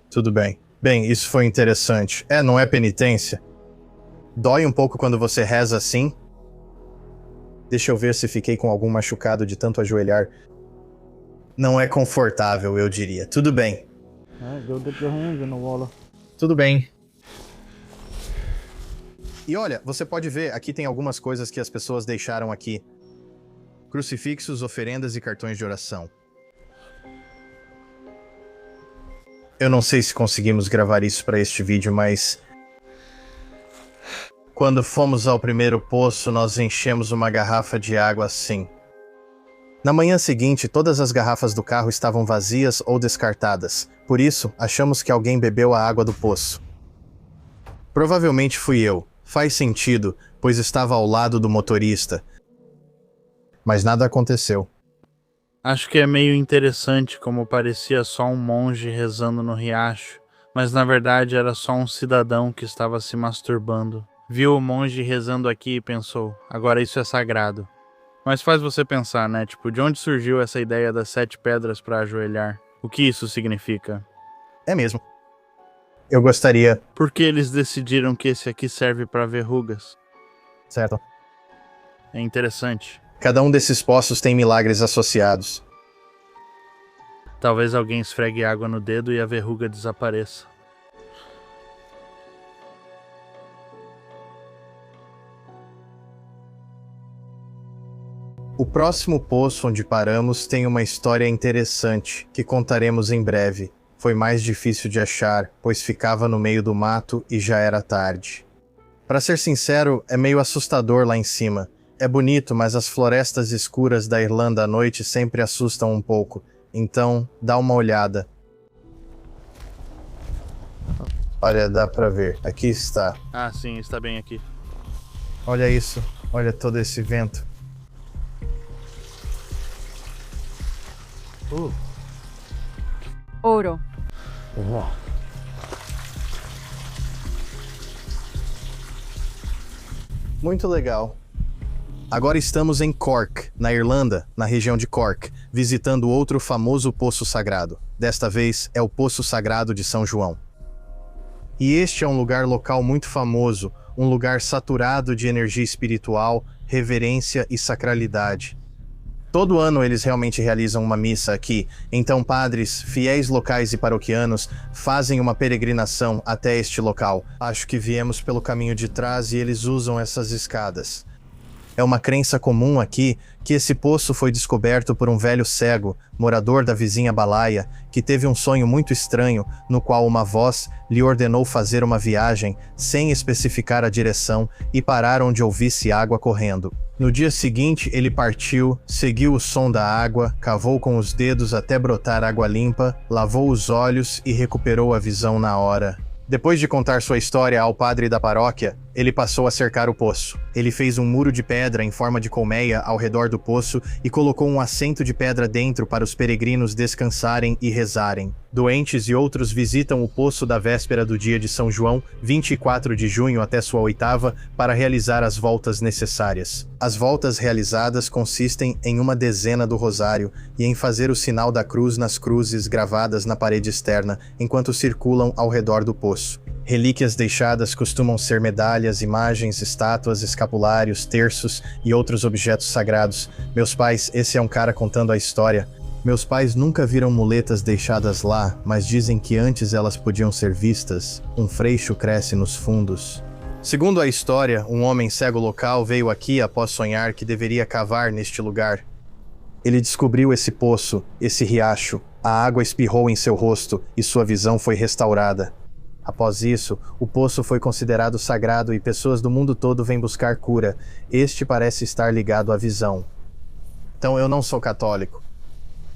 Tudo bem. Bem, isso foi interessante. Não é penitência. Dói um pouco quando você reza assim. Deixa eu ver se fiquei com algum machucado de tanto ajoelhar. Não é confortável, eu diria. Tudo bem. Tudo bem. E olha, você pode ver, aqui tem algumas coisas que as pessoas deixaram aqui. Crucifixos, oferendas e cartões de oração. Eu não sei se conseguimos gravar isso para este vídeo, mas... Quando fomos ao primeiro poço, nós enchemos uma garrafa de água assim. Na manhã seguinte, todas as garrafas do carro estavam vazias ou descartadas. Por isso, achamos que alguém bebeu a água do poço. Provavelmente fui eu. Faz sentido, pois estava ao lado do motorista. Mas nada aconteceu. Acho que é meio interessante como parecia só um monge rezando no riacho, mas na verdade era só um cidadão que estava se masturbando. Viu o monge rezando aqui e pensou, agora isso é sagrado. Mas faz você pensar, né? Tipo, de onde surgiu essa ideia das 7 pedras para ajoelhar? O que isso significa? É mesmo. Eu gostaria... Por que eles decidiram que esse aqui serve para verrugas? Certo. É interessante. Cada um desses poços tem milagres associados. Talvez alguém esfregue água no dedo e a verruga desapareça. O próximo poço onde paramos tem uma história interessante, que contaremos em breve. Foi mais difícil de achar, pois ficava no meio do mato e já era tarde. Para ser sincero, é meio assustador lá em cima. É bonito, mas as florestas escuras da Irlanda à noite sempre assustam um pouco. Então, dá uma olhada. Olha, dá pra ver. Aqui está. Ah, sim, está bem aqui. Olha isso. Olha todo esse vento. Ouro. Muito legal. Agora estamos em Cork, na Irlanda, na região de Cork, visitando outro famoso poço sagrado. Desta vez é o Poço Sagrado de São João. E este é um lugar local muito famoso, um lugar saturado de energia espiritual, reverência e sacralidade. Todo ano eles realmente realizam uma missa aqui, então padres, fiéis locais e paroquianos fazem uma peregrinação até este local. Acho que viemos pelo caminho de trás e eles usam essas escadas. É uma crença comum aqui que esse poço foi descoberto por um velho cego, morador da vizinha Balaia, que teve um sonho muito estranho, no qual uma voz lhe ordenou fazer uma viagem sem especificar a direção e parar onde ouvisse água correndo. No dia seguinte, ele partiu, seguiu o som da água, cavou com os dedos até brotar água limpa, lavou os olhos e recuperou a visão na hora. Depois de contar sua história ao padre da paróquia, ele passou a cercar o poço. Ele fez um muro de pedra em forma de colmeia ao redor do poço e colocou um assento de pedra dentro para os peregrinos descansarem e rezarem. Doentes e outros visitam o poço da véspera do dia de São João, 24 de junho até sua oitava, para realizar as voltas necessárias. As voltas realizadas consistem em uma dezena do rosário e em fazer o sinal da cruz nas cruzes gravadas na parede externa, enquanto circulam ao redor do poço. Relíquias deixadas costumam ser medalhas, imagens, estátuas, escapulários, terços e outros objetos sagrados. Meus pais, esse é um cara contando a história. Meus pais nunca viram muletas deixadas lá, mas dizem que antes elas podiam ser vistas. Um freixo cresce nos fundos. Segundo a história, um homem cego local veio aqui após sonhar que deveria cavar neste lugar. Ele descobriu esse poço, esse riacho. A água espirrou em seu rosto e sua visão foi restaurada. Após isso, o poço foi considerado sagrado e pessoas do mundo todo vêm buscar cura. Este parece estar ligado à visão. Então eu não sou católico.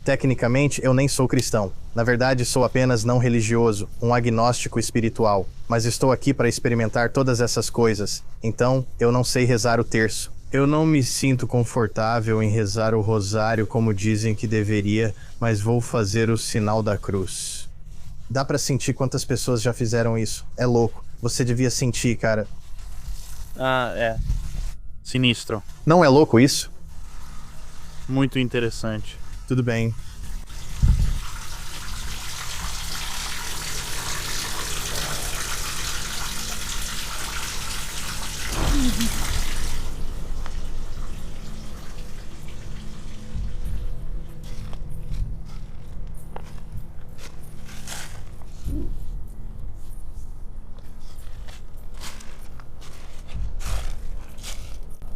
Tecnicamente, eu nem sou cristão. Na verdade, sou apenas não religioso, um agnóstico espiritual. Mas estou aqui para experimentar todas essas coisas. Então, eu não sei rezar o terço. Eu não me sinto confortável em rezar o rosário como dizem que deveria, mas vou fazer o sinal da cruz. Dá pra sentir quantas pessoas já fizeram isso. É louco. Você devia sentir, cara. Ah, é. Sinistro. Não é louco isso? Muito interessante. Tudo bem.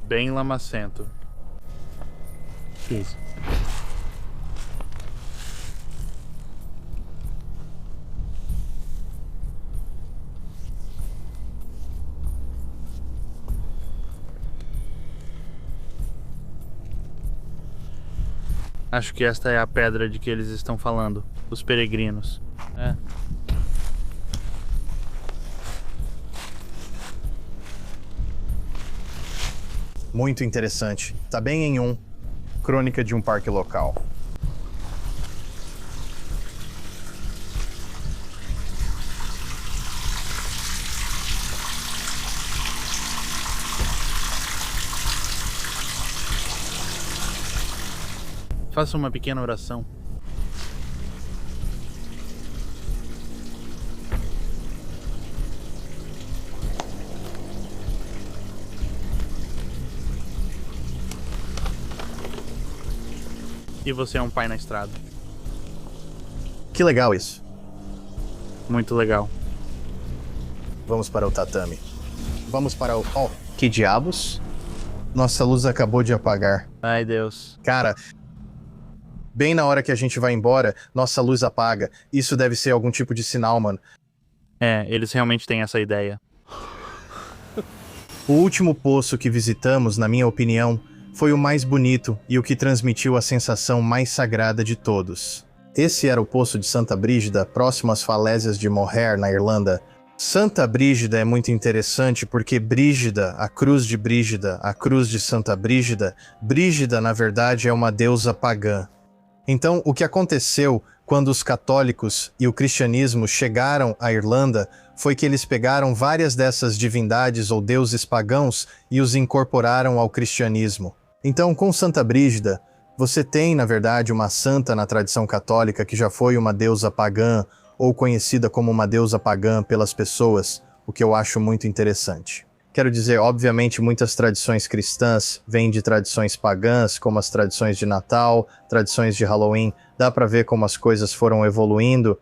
Bem lamacento. Isso. Acho que esta é a pedra de que eles estão falando. Os peregrinos. É. Muito interessante. Tá bem em um. Crônica de um parque local. Faça uma pequena oração. E você é um pai na estrada. Que legal isso. Muito legal. Vamos para o tatame. Vamos para o... Oh, que diabos? Nossa luz acabou de apagar. Ai, Deus. Cara, bem na hora que a gente vai embora, nossa luz apaga. Isso deve ser algum tipo de sinal, mano. É, eles realmente têm essa ideia. O último poço que visitamos, na minha opinião, foi o mais bonito e o que transmitiu a sensação mais sagrada de todos. Esse era o poço de Santa Brígida, próximo às falésias de Moher, na Irlanda. Santa Brígida é muito interessante porque Brígida, a cruz de Brígida, a cruz de Santa Brígida, Brígida, na verdade, é uma deusa pagã. Então, o que aconteceu quando os católicos e o cristianismo chegaram à Irlanda foi que eles pegaram várias dessas divindades ou deuses pagãos e os incorporaram ao cristianismo. Então, com Santa Brígida, você tem, na verdade, uma santa na tradição católica que já foi uma deusa pagã ou conhecida como uma deusa pagã pelas pessoas, o que eu acho muito interessante. Quero dizer, obviamente, muitas tradições cristãs vêm de tradições pagãs, como as tradições de Natal, tradições de Halloween. Dá pra ver como as coisas foram evoluindo,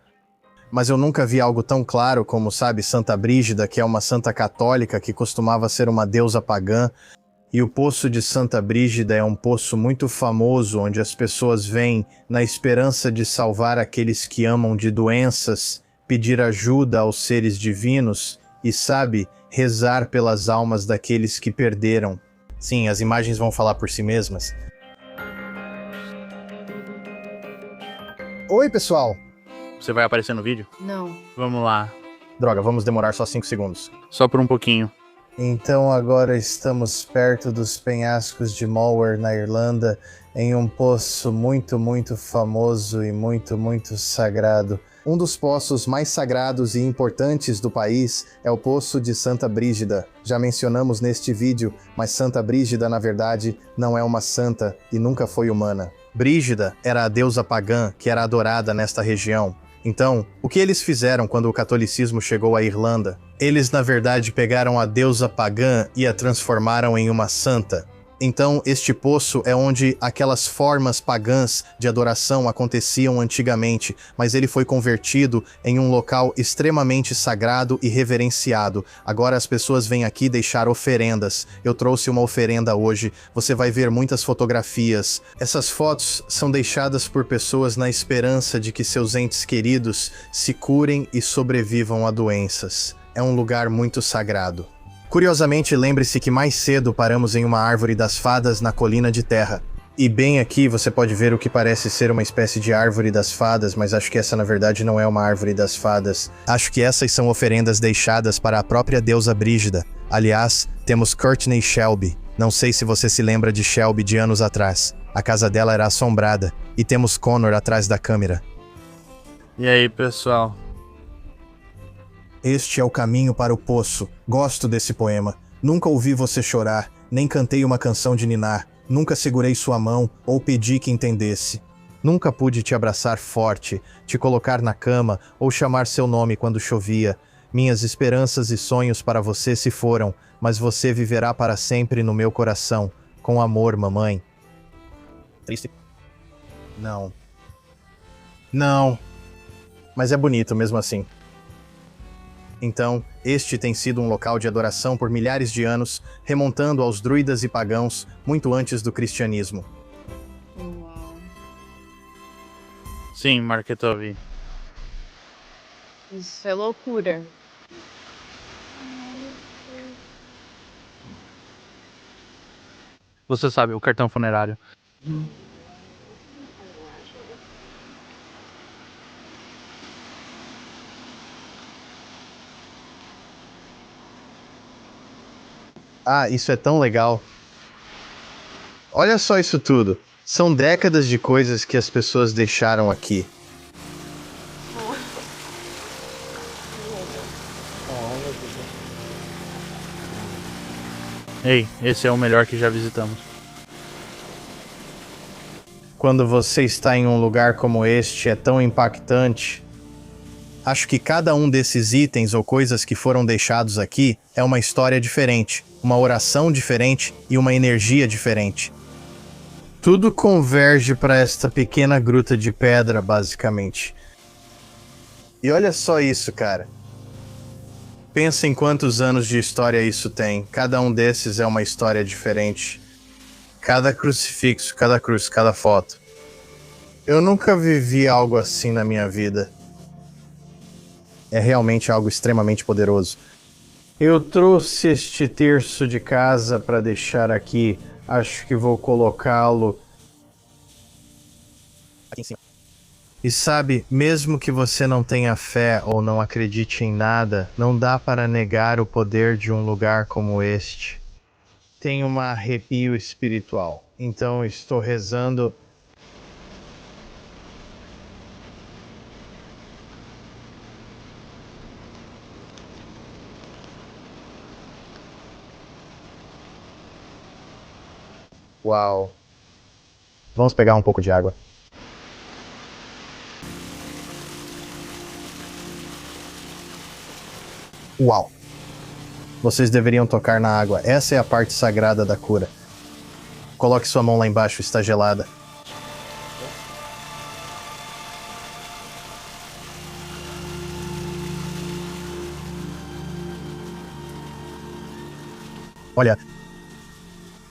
mas eu nunca vi algo tão claro como, sabe, Santa Brígida, que é uma santa católica que costumava ser uma deusa pagã. E o Poço de Santa Brígida é um poço muito famoso onde as pessoas vêm na esperança de salvar aqueles que amam de doenças, pedir ajuda aos seres divinos e, sabe, rezar pelas almas daqueles que perderam. Sim, as imagens vão falar por si mesmas. Oi, pessoal! Você vai aparecer no vídeo? Não. Vamos lá. Droga, vamos demorar só 5 segundos. Só por um pouquinho. Então agora estamos perto dos penhascos de Moher, na Irlanda, em um poço muito famoso e muito sagrado. Um dos poços mais sagrados e importantes do país é o Poço de Santa Brígida. Já mencionamos neste vídeo, mas Santa Brígida, na verdade, não é uma santa e nunca foi humana. Brígida era a deusa pagã que era adorada nesta região. Então, o que eles fizeram quando o catolicismo chegou à Irlanda? Eles, na verdade, pegaram a deusa pagã e a transformaram em uma santa. Então, este poço é onde aquelas formas pagãs de adoração aconteciam antigamente, mas ele foi convertido em um local extremamente sagrado e reverenciado. Agora as pessoas vêm aqui deixar oferendas. Eu trouxe uma oferenda hoje, você vai ver muitas fotografias. Essas fotos são deixadas por pessoas na esperança de que seus entes queridos se curem e sobrevivam a doenças. É um lugar muito sagrado. Curiosamente, lembre-se que mais cedo paramos em uma árvore das fadas na colina de terra. E bem aqui você pode ver o que parece ser uma espécie de árvore das fadas, mas acho que essa na verdade não é uma árvore das fadas. Acho que essas são oferendas deixadas para a própria deusa Brígida. Aliás, temos Courtney Shelby. Não sei se você se lembra de Shelby de anos atrás. A casa dela era assombrada. E temos Connor atrás da câmera. E aí, pessoal? Este é o caminho para o poço. Gosto desse poema. Nunca ouvi você chorar, nem cantei uma canção de ninar. Nunca segurei sua mão ou pedi que entendesse. Nunca pude te abraçar forte, te colocar na cama ou chamar seu nome quando chovia. Minhas esperanças e sonhos para você se foram, mas você viverá para sempre no meu coração. Com amor, mamãe. Triste? Não. Não. Mas é bonito mesmo assim. Então, este tem sido um local de adoração por milhares de anos, remontando aos druidas e pagãos, muito antes do cristianismo. Uau. Sim, Marketovi. Isso é loucura. Você sabe, o cartão funerário. Ah, isso é tão legal. Olha só isso tudo. São décadas de coisas que as pessoas deixaram aqui. Ei, esse é o melhor que já visitamos. Quando você está em um lugar como este, é tão impactante. Acho que cada um desses itens ou coisas que foram deixados aqui é uma história diferente, uma oração diferente e uma energia diferente. Tudo converge para esta pequena gruta de pedra, basicamente. E olha só isso, cara. Pensa em quantos anos de história isso tem. Cada um desses é uma história diferente. Cada crucifixo, cada cruz, cada foto. Eu nunca vivi algo assim na minha vida. É realmente algo extremamente poderoso. Eu trouxe este terço de casa para deixar aqui. Acho que vou colocá-lo aqui em cima. E sabe, mesmo que você não tenha fé ou não acredite em nada, não dá para negar o poder de um lugar como este. Tem um arrepio espiritual. Então estou rezando. Uau. Vamos pegar um pouco de água. Uau. Vocês deveriam tocar na água. Essa é a parte sagrada da cura. Coloque sua mão lá embaixo, está gelada. Olha.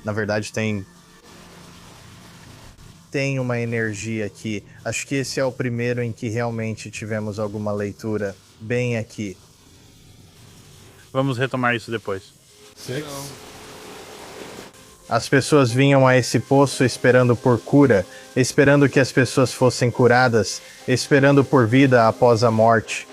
Na verdade, tem uma energia aqui. Acho que esse é o primeiro em que realmente tivemos alguma leitura bem aqui. Vamos retomar isso depois. As pessoas vinham a esse poço esperando por cura, esperando que as pessoas fossem curadas, esperando por vida após a morte,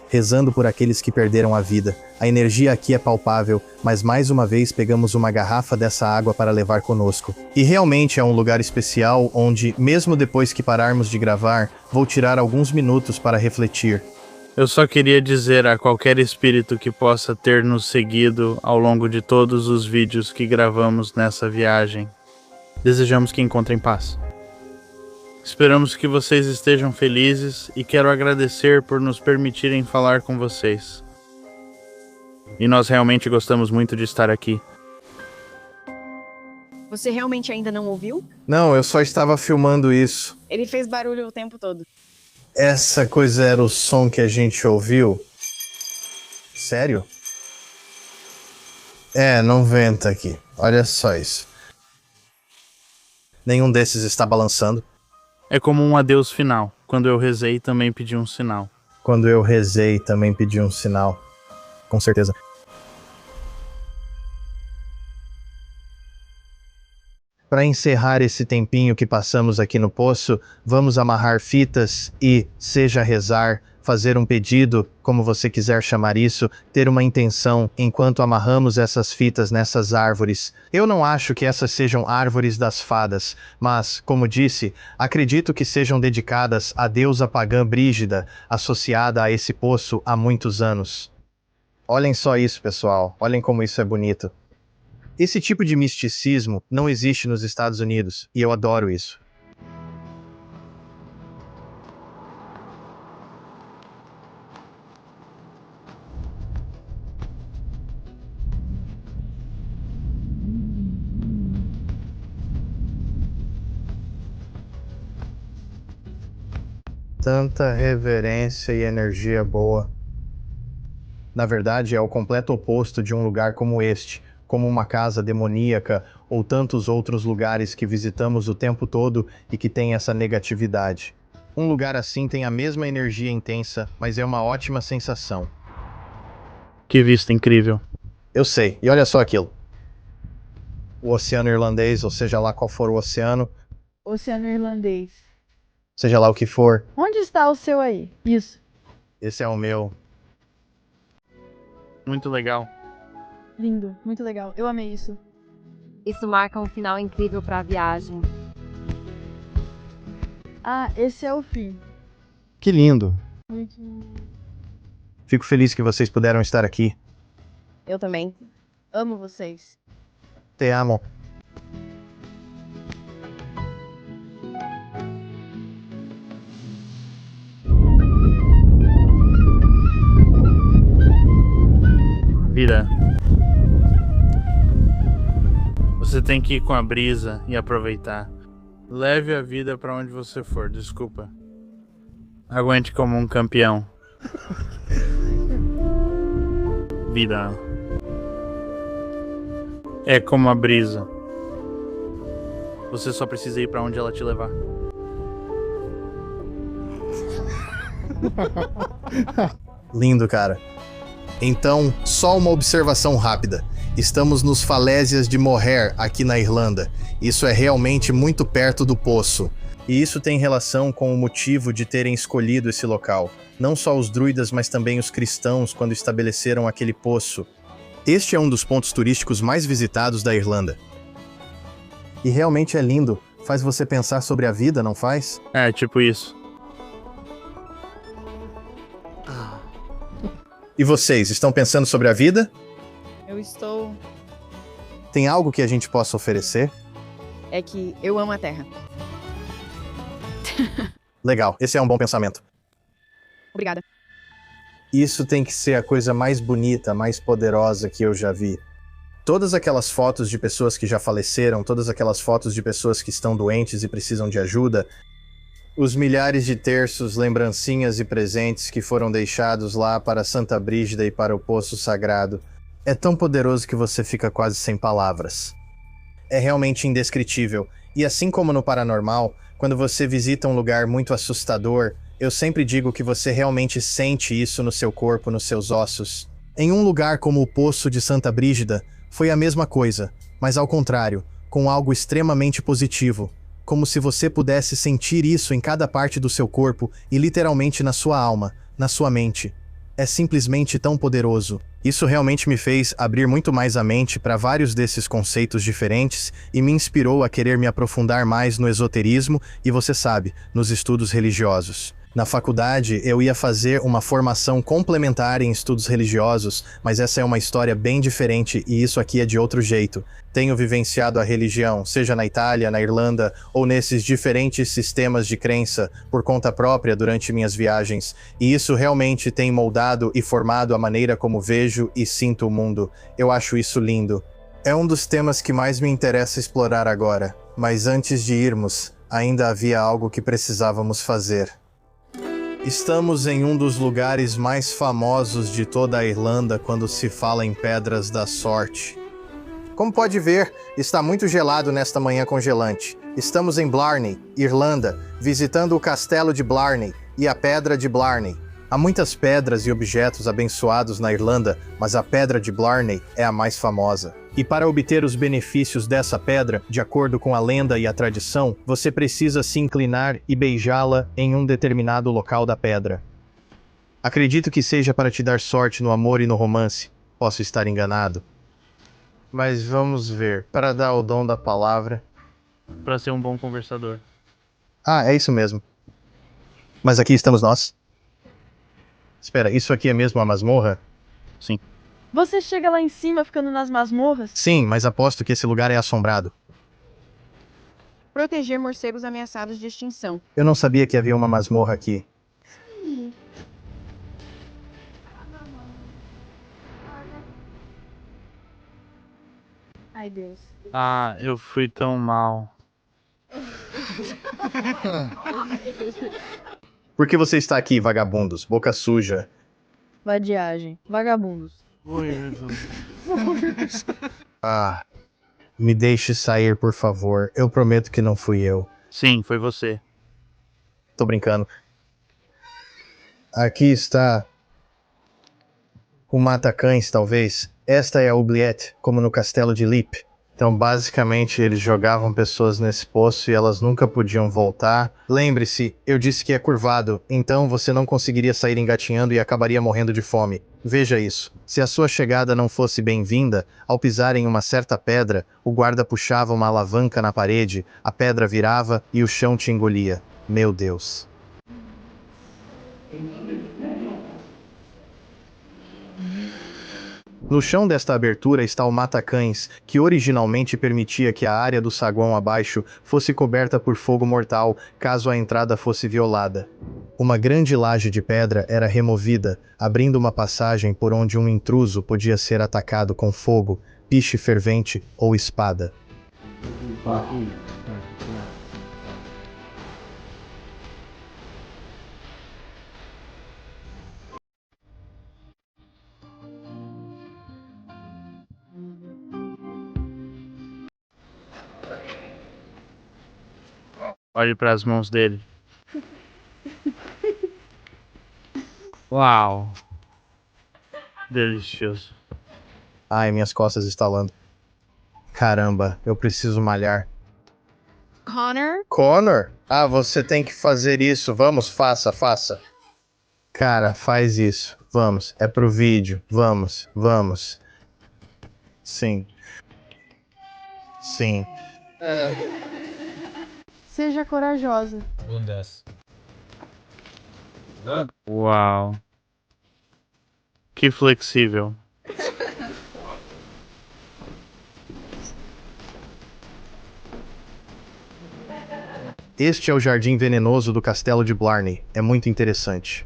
rezando por aqueles que perderam a vida. A energia aqui é palpável, mas mais uma vez pegamos uma garrafa dessa água para levar conosco. E realmente é um lugar especial onde, mesmo depois que pararmos de gravar, vou tirar alguns minutos para refletir. Eu só queria dizer a qualquer espírito que possa ter nos seguido ao longo de todos os vídeos que gravamos nessa viagem. Desejamos que encontrem paz. Esperamos que vocês estejam felizes e quero agradecer por nos permitirem falar com vocês. E nós realmente gostamos muito de estar aqui. Você realmente ainda não ouviu? Não, eu só estava filmando isso. Ele fez barulho o tempo todo. Essa coisa era o som que a gente ouviu? Sério? Não venta aqui. Olha só isso. Nenhum desses está balançando. É como um adeus final. Quando eu rezei, também pedi um sinal. Quando eu rezei, também pedi um sinal. Com certeza. Para encerrar esse tempinho que passamos aqui no poço, vamos amarrar fitas e, seja rezar, fazer um pedido, como você quiser chamar isso, ter uma intenção enquanto amarramos essas fitas nessas árvores. Eu não acho que essas sejam árvores das fadas, mas, como disse, acredito que sejam dedicadas à deusa pagã Brígida, associada a esse poço há muitos anos. Olhem só isso, pessoal. Olhem como isso é bonito. Esse tipo de misticismo não existe nos Estados Unidos, e eu adoro isso. Tanta reverência e energia boa. Na verdade, é o completo oposto de um lugar como este, como uma casa demoníaca ou tantos outros lugares que visitamos o tempo todo e que tem essa negatividade. Um lugar assim tem a mesma energia intensa, mas é uma ótima sensação. Que vista incrível. Eu sei, e olha só aquilo. O Oceano Irlandês, ou seja lá qual for o oceano, Oceano Irlandês. seja lá o que for, Onde está o seu aí? Isso. esse é o meu. Muito legal. Lindo, muito legal. Eu amei isso. Isso marca um final incrível para a viagem. Ah, esse é o fim. Que lindo. Muito... Fico feliz que vocês puderam estar aqui. Eu também. Amo vocês. Te amo. Vida. Você tem que ir com a brisa e aproveitar. Leve a vida pra onde você for, desculpa. Aguente como um campeão. Vida. É como a brisa. Você só precisa ir pra onde ela te levar. Lindo, cara. Então, só uma observação rápida. Estamos nos Falésias de Moher, aqui na Irlanda. Isso é realmente muito perto do poço. E isso tem relação com o motivo de terem escolhido esse local. Não só os druidas, mas também os cristãos, quando estabeleceram aquele poço. Este é um dos pontos turísticos mais visitados da Irlanda. E realmente é lindo. Faz você pensar sobre a vida, não faz? É, tipo isso. E vocês, estão pensando sobre a vida? Eu estou... Tem algo que a gente possa oferecer? É que eu amo a Terra. Legal, esse é um bom pensamento. Obrigada. Isso tem que ser a coisa mais bonita, mais poderosa que eu já vi. Todas aquelas fotos de pessoas que já faleceram, todas aquelas fotos de pessoas que estão doentes e precisam de ajuda, os milhares de terços, lembrancinhas e presentes que foram deixados lá para Santa Brígida e para o Poço Sagrado. É tão poderoso que você fica quase sem palavras. É realmente indescritível. E assim como no paranormal, quando você visita um lugar muito assustador, eu sempre digo que você realmente sente isso no seu corpo, nos seus ossos. Em um lugar como o Poço de Santa Brígida, foi a mesma coisa, mas ao contrário, com algo extremamente positivo. Como se você pudesse sentir isso em cada parte do seu corpo e literalmente na sua alma, na sua mente. É simplesmente tão poderoso. Isso realmente me fez abrir muito mais a mente para vários desses conceitos diferentes e me inspirou a querer me aprofundar mais no esoterismo e, você sabe, nos estudos religiosos. Na faculdade, eu ia fazer uma formação complementar em estudos religiosos, mas essa é uma história bem diferente e isso aqui é de outro jeito. Tenho vivenciado a religião, seja na Itália, na Irlanda ou nesses diferentes sistemas de crença por conta própria durante minhas viagens, e isso realmente tem moldado e formado a maneira como vejo e sinto o mundo. Eu acho isso lindo. É um dos temas que mais me interessa explorar agora, mas antes de irmos, ainda havia algo que precisávamos fazer. Estamos em um dos lugares mais famosos de toda a Irlanda quando se fala em Pedras da Sorte. Como pode ver, está muito gelado nesta manhã congelante. Estamos em Blarney, Irlanda, visitando o castelo de Blarney e a Pedra de Blarney. Há muitas pedras e objetos abençoados na Irlanda, mas a Pedra de Blarney é a mais famosa. E para obter os benefícios dessa pedra, de acordo com a lenda e a tradição, você precisa se inclinar e beijá-la em um determinado local da pedra. Acredito que seja para te dar sorte no amor e no romance. Posso estar enganado. Mas vamos ver. Para dar o dom da palavra. Para ser um bom conversador. Ah, é isso mesmo. Mas aqui estamos nós. Espera, isso aqui é mesmo a masmorra? Sim. Você chega lá em cima ficando nas masmorras? Sim, mas aposto que esse lugar é assombrado. Proteger morcegos ameaçados de extinção. Eu não sabia que havia uma masmorra aqui. Ai, Deus. Ah, eu fui tão mal. Por que você está aqui, vagabundos? Boca suja. Vadiagem. Vagabundos. Ah, me deixe sair, por favor. Eu prometo que não fui eu. Sim, foi você. Tô brincando. Aqui está o mata-cães, talvez. Esta é a oubliette, como no castelo de Leap. Então, basicamente, eles jogavam pessoas nesse poço e elas nunca podiam voltar. Lembre-se, eu disse que é curvado, então você não conseguiria sair engatinhando e acabaria morrendo de fome. Veja isso. Se a sua chegada não fosse bem-vinda, ao pisar em uma certa pedra, o guarda puxava uma alavanca na parede, a pedra virava e o chão te engolia. Meu Deus. No chão desta abertura está o mata-cães, que originalmente permitia que a área do saguão abaixo fosse coberta por fogo mortal, caso a entrada fosse violada. Uma grande laje de pedra era removida, abrindo uma passagem por onde um intruso podia ser atacado com fogo, piche fervente ou espada. Olhe para as mãos dele. Uau. Delicioso. Ai, minhas costas estalando. Caramba, eu preciso malhar. Connor? Connor? Ah, você tem que fazer isso. Vamos, faça, faça. Cara, faz isso. Vamos, é pro vídeo. Vamos, vamos. Sim. Sim. Seja corajosa. Uau. Que flexível. Este é o Jardim Venenoso do Castelo de Blarney. É muito interessante.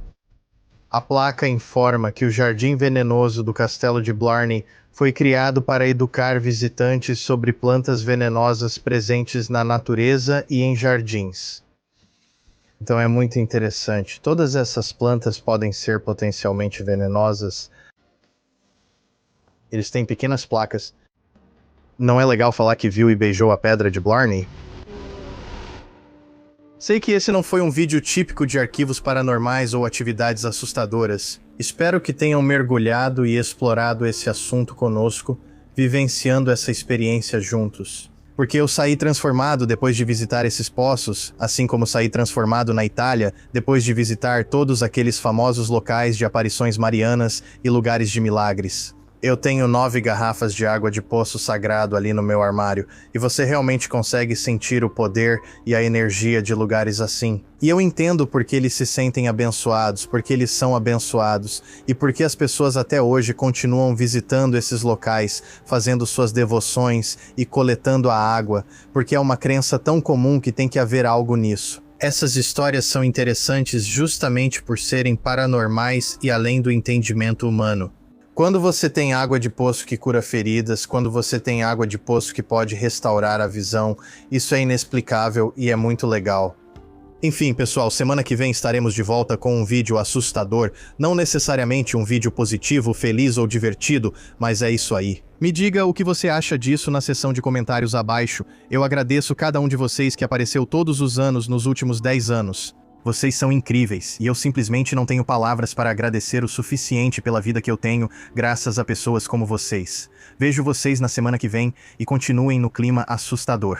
A placa informa que o Jardim Venenoso do Castelo de Blarney foi criado para educar visitantes sobre plantas venenosas presentes na natureza e em jardins. Então é muito interessante. Todas essas plantas podem ser potencialmente venenosas. Eles têm pequenas placas. Não é legal falar que viu e beijou a pedra de Blarney? Sei que esse não foi um vídeo típico de arquivos paranormais ou atividades assustadoras. Espero que tenham mergulhado e explorado esse assunto conosco, vivenciando essa experiência juntos. Porque eu saí transformado depois de visitar esses poços, assim como saí transformado na Itália depois de visitar todos aqueles famosos locais de aparições marianas e lugares de milagres. Eu tenho 9 garrafas de água de poço sagrado ali no meu armário, e você realmente consegue sentir o poder e a energia de lugares assim. E eu entendo porque eles se sentem abençoados, porque eles são abençoados, e porque as pessoas até hoje continuam visitando esses locais, fazendo suas devoções e coletando a água, porque é uma crença tão comum que tem que haver algo nisso. Essas histórias são interessantes justamente por serem paranormais e além do entendimento humano. Quando você tem água de poço que cura feridas, quando você tem água de poço que pode restaurar a visão, isso é inexplicável e é muito legal. Enfim, pessoal, semana que vem estaremos de volta com um vídeo assustador, não necessariamente um vídeo positivo, feliz ou divertido, mas é isso aí. Me diga o que você acha disso na seção de comentários abaixo. Eu agradeço cada um de vocês que apareceu todos os anos nos últimos 10 anos. Vocês são incríveis, e eu simplesmente não tenho palavras para agradecer o suficiente pela vida que eu tenho, graças a pessoas como vocês. Vejo vocês na semana que vem e continuem no clima assustador.